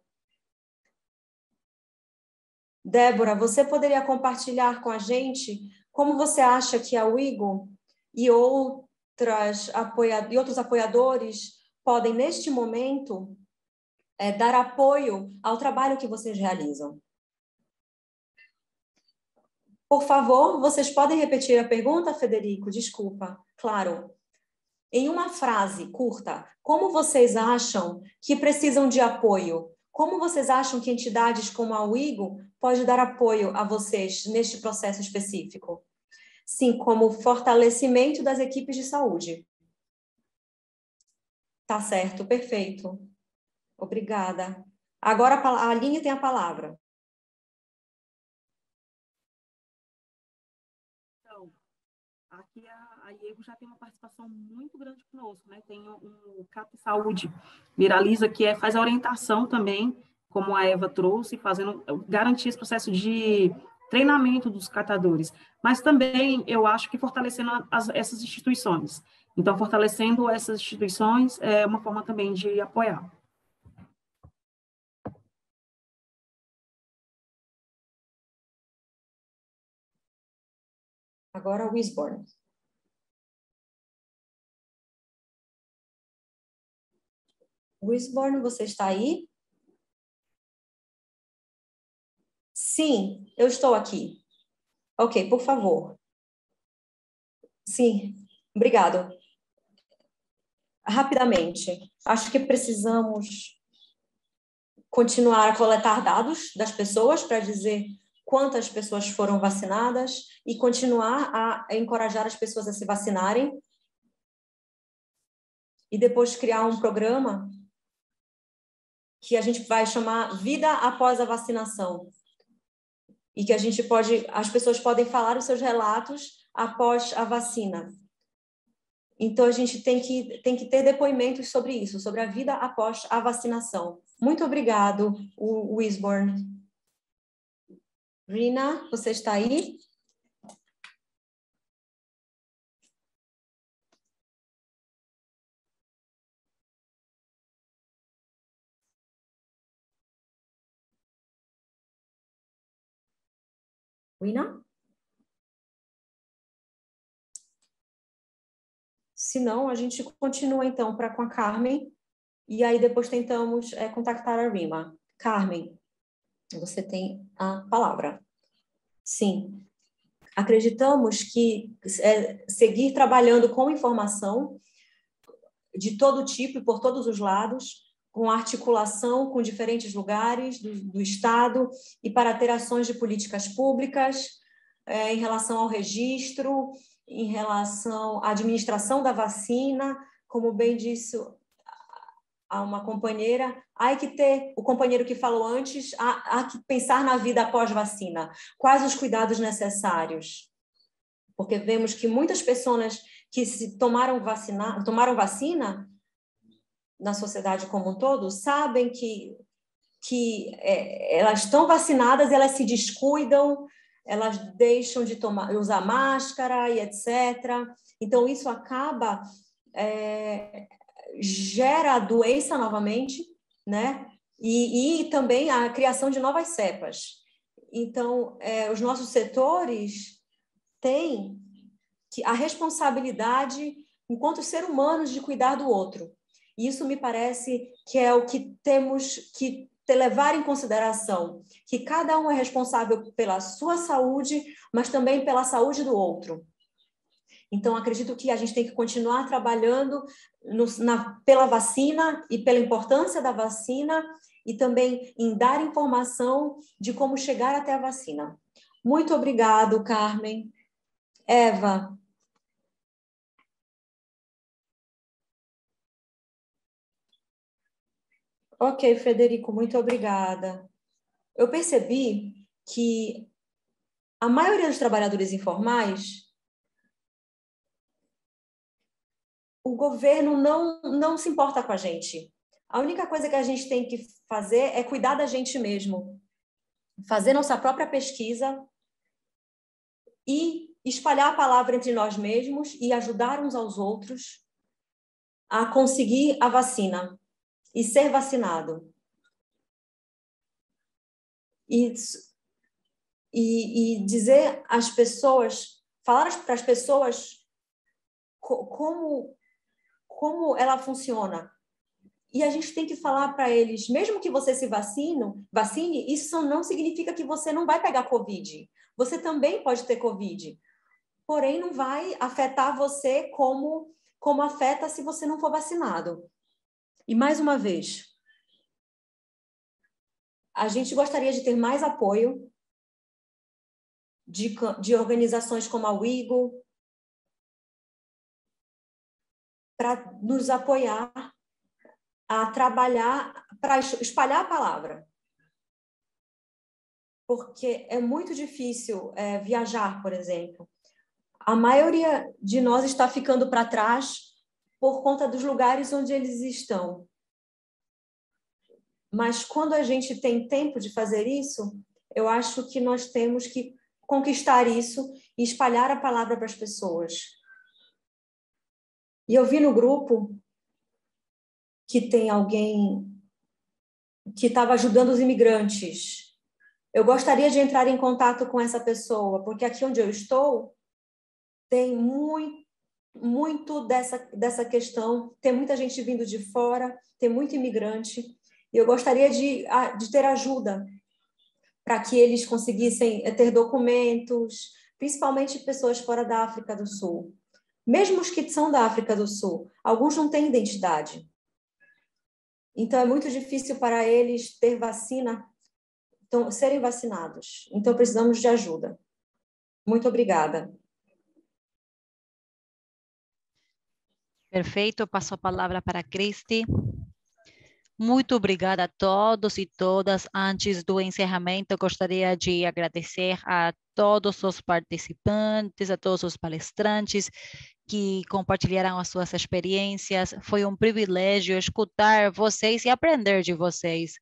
Débora, você poderia compartilhar com a gente como você acha que a Wigo e outros apoiadores podem, neste momento, dar apoio ao trabalho que vocês realizam? Por favor, vocês podem repetir a pergunta, Federico? Desculpa. Claro. Em uma frase curta, como vocês acham que precisam de apoio? Como vocês acham que entidades como a Wigo pode dar apoio a vocês neste processo específico? Sim, como fortalecimento das equipes de saúde. Tá certo, perfeito. Obrigada. Agora a Aline tem a palavra. Então, aqui a IEGO já tem uma participação muito grande conosco, né? Tem o CAP Saúde Viraliza, que faz a orientação também, como a Eva trouxe, garantir esse processo de treinamento dos catadores, mas também eu acho que fortalecendo essas instituições. Então, fortalecendo essas instituições é uma forma também de apoiar. Agora o Wisborne. Wisborne, você está aí? Sim, eu estou aqui. Ok, por favor. Sim, obrigado. Rapidamente, acho que precisamos continuar a coletar dados das pessoas para dizer quantas pessoas foram vacinadas e continuar a encorajar as pessoas a se vacinarem e depois criar um programa que a gente vai chamar Vida Após a Vacinação e que as pessoas podem falar os seus relatos após a vacina. Então, a gente tem que ter depoimentos sobre isso, sobre a vida após a vacinação. Muito obrigado, Wisborne. Rina, você está aí? Rina? Se não, a gente continua, então, com a Carmen, e aí depois tentamos contactar a Rima. Carmen, você tem a palavra. Sim. Acreditamos que seguir trabalhando com informação de todo tipo e por todos os lados, com articulação com diferentes lugares do Estado e para ter ações de políticas públicas em relação ao registro, em relação à administração da vacina, como bem disse a uma companheira, há que ter, o companheiro que falou antes, há que pensar na vida após vacina. Quais os cuidados necessários? Porque vemos que muitas pessoas que tomaram vacina na sociedade como um todo sabem que elas estão vacinadas, elas se descuidam, elas deixam de usar máscara e etc. Então, isso acaba gera a doença novamente, né? E também a criação de novas cepas. Então, os nossos setores têm a responsabilidade, enquanto seres humanos, de cuidar do outro. E isso me parece que é o que temos que levar em consideração, que cada um é responsável pela sua saúde, mas também pela saúde do outro. Então, acredito que a gente tem que continuar trabalhando pela vacina e pela importância da vacina e também em dar informação de como chegar até a vacina. Muito obrigado, Carmen. Eva. Ok, Frederico, muito obrigada. Eu percebi que a maioria dos trabalhadores informais o governo não se importa com a gente. A única coisa que a gente tem que fazer é cuidar da gente mesmo, fazer nossa própria pesquisa e espalhar a palavra entre nós mesmos e ajudar uns aos outros a conseguir a vacina e ser vacinado. E dizer às pessoas, falar para as pessoas como ela funciona. E a gente tem que falar para eles, mesmo que você se vacine, isso não significa que você não vai pegar Covid. Você também pode ter Covid. Porém, não vai afetar você como afeta se você não for vacinado. E, mais uma vez, a gente gostaria de ter mais apoio de organizações como a Wigo para nos apoiar a trabalhar para espalhar a palavra. Porque é muito difícil viajar, por exemplo. A maioria de nós está ficando para trás por conta dos lugares onde eles estão. Mas quando a gente tem tempo de fazer isso, eu acho que nós temos que conquistar isso e espalhar a palavra para as pessoas. E eu vi no grupo que tem alguém que estava ajudando os imigrantes. Eu gostaria de entrar em contato com essa pessoa, porque aqui onde eu estou tem muito dessa questão, tem muita gente vindo de fora, tem muito imigrante, e eu gostaria de ter ajuda para que eles conseguissem ter documentos, principalmente pessoas fora da África do Sul. Mesmo os que são da África do Sul, alguns não têm identidade. Então, é muito difícil para eles ter vacina, então, serem vacinados. Então, precisamos de ajuda. Muito obrigada. Perfeito, passo a palavra para Cristi. Muito obrigada a todos e todas. Antes do encerramento, gostaria de agradecer a todos os participantes, a todos os palestrantes que compartilharam as suas experiências. Foi um privilégio escutar vocês e aprender de vocês.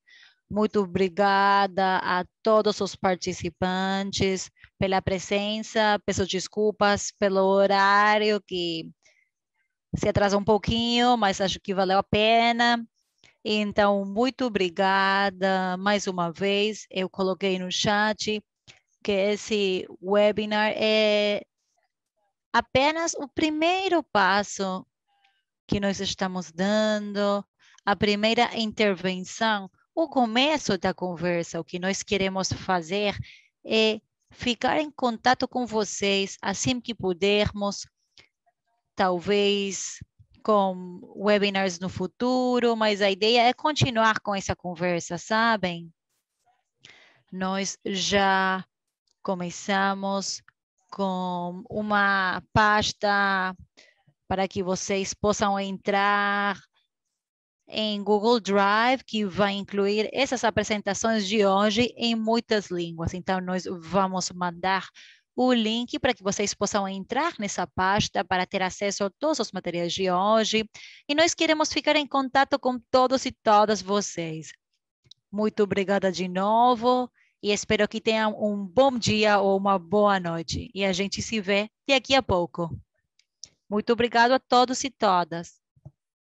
Muito obrigada a todos os participantes pela presença. Peço desculpas pelo horário que se atrasou um pouquinho, mas acho que valeu a pena. Então, muito obrigada mais uma vez. Eu coloquei no chat que esse webinar é apenas o primeiro passo que nós estamos dando, a primeira intervenção, o começo da conversa. O que nós queremos fazer é ficar em contato com vocês assim que pudermos, talvez com webinars no futuro, mas a ideia é continuar com essa conversa, sabem? Nós já começamos com uma pasta para que vocês possam entrar em Google Drive, que vai incluir essas apresentações de hoje em muitas línguas. Então, nós vamos mandar o link para que vocês possam entrar nessa pasta para ter acesso a todos os materiais de hoje. E nós queremos ficar em contato com todos e todas vocês. Muito obrigada de novo e espero que tenham um bom dia ou uma boa noite. E a gente se vê daqui a pouco. Muito obrigado a todos e todas.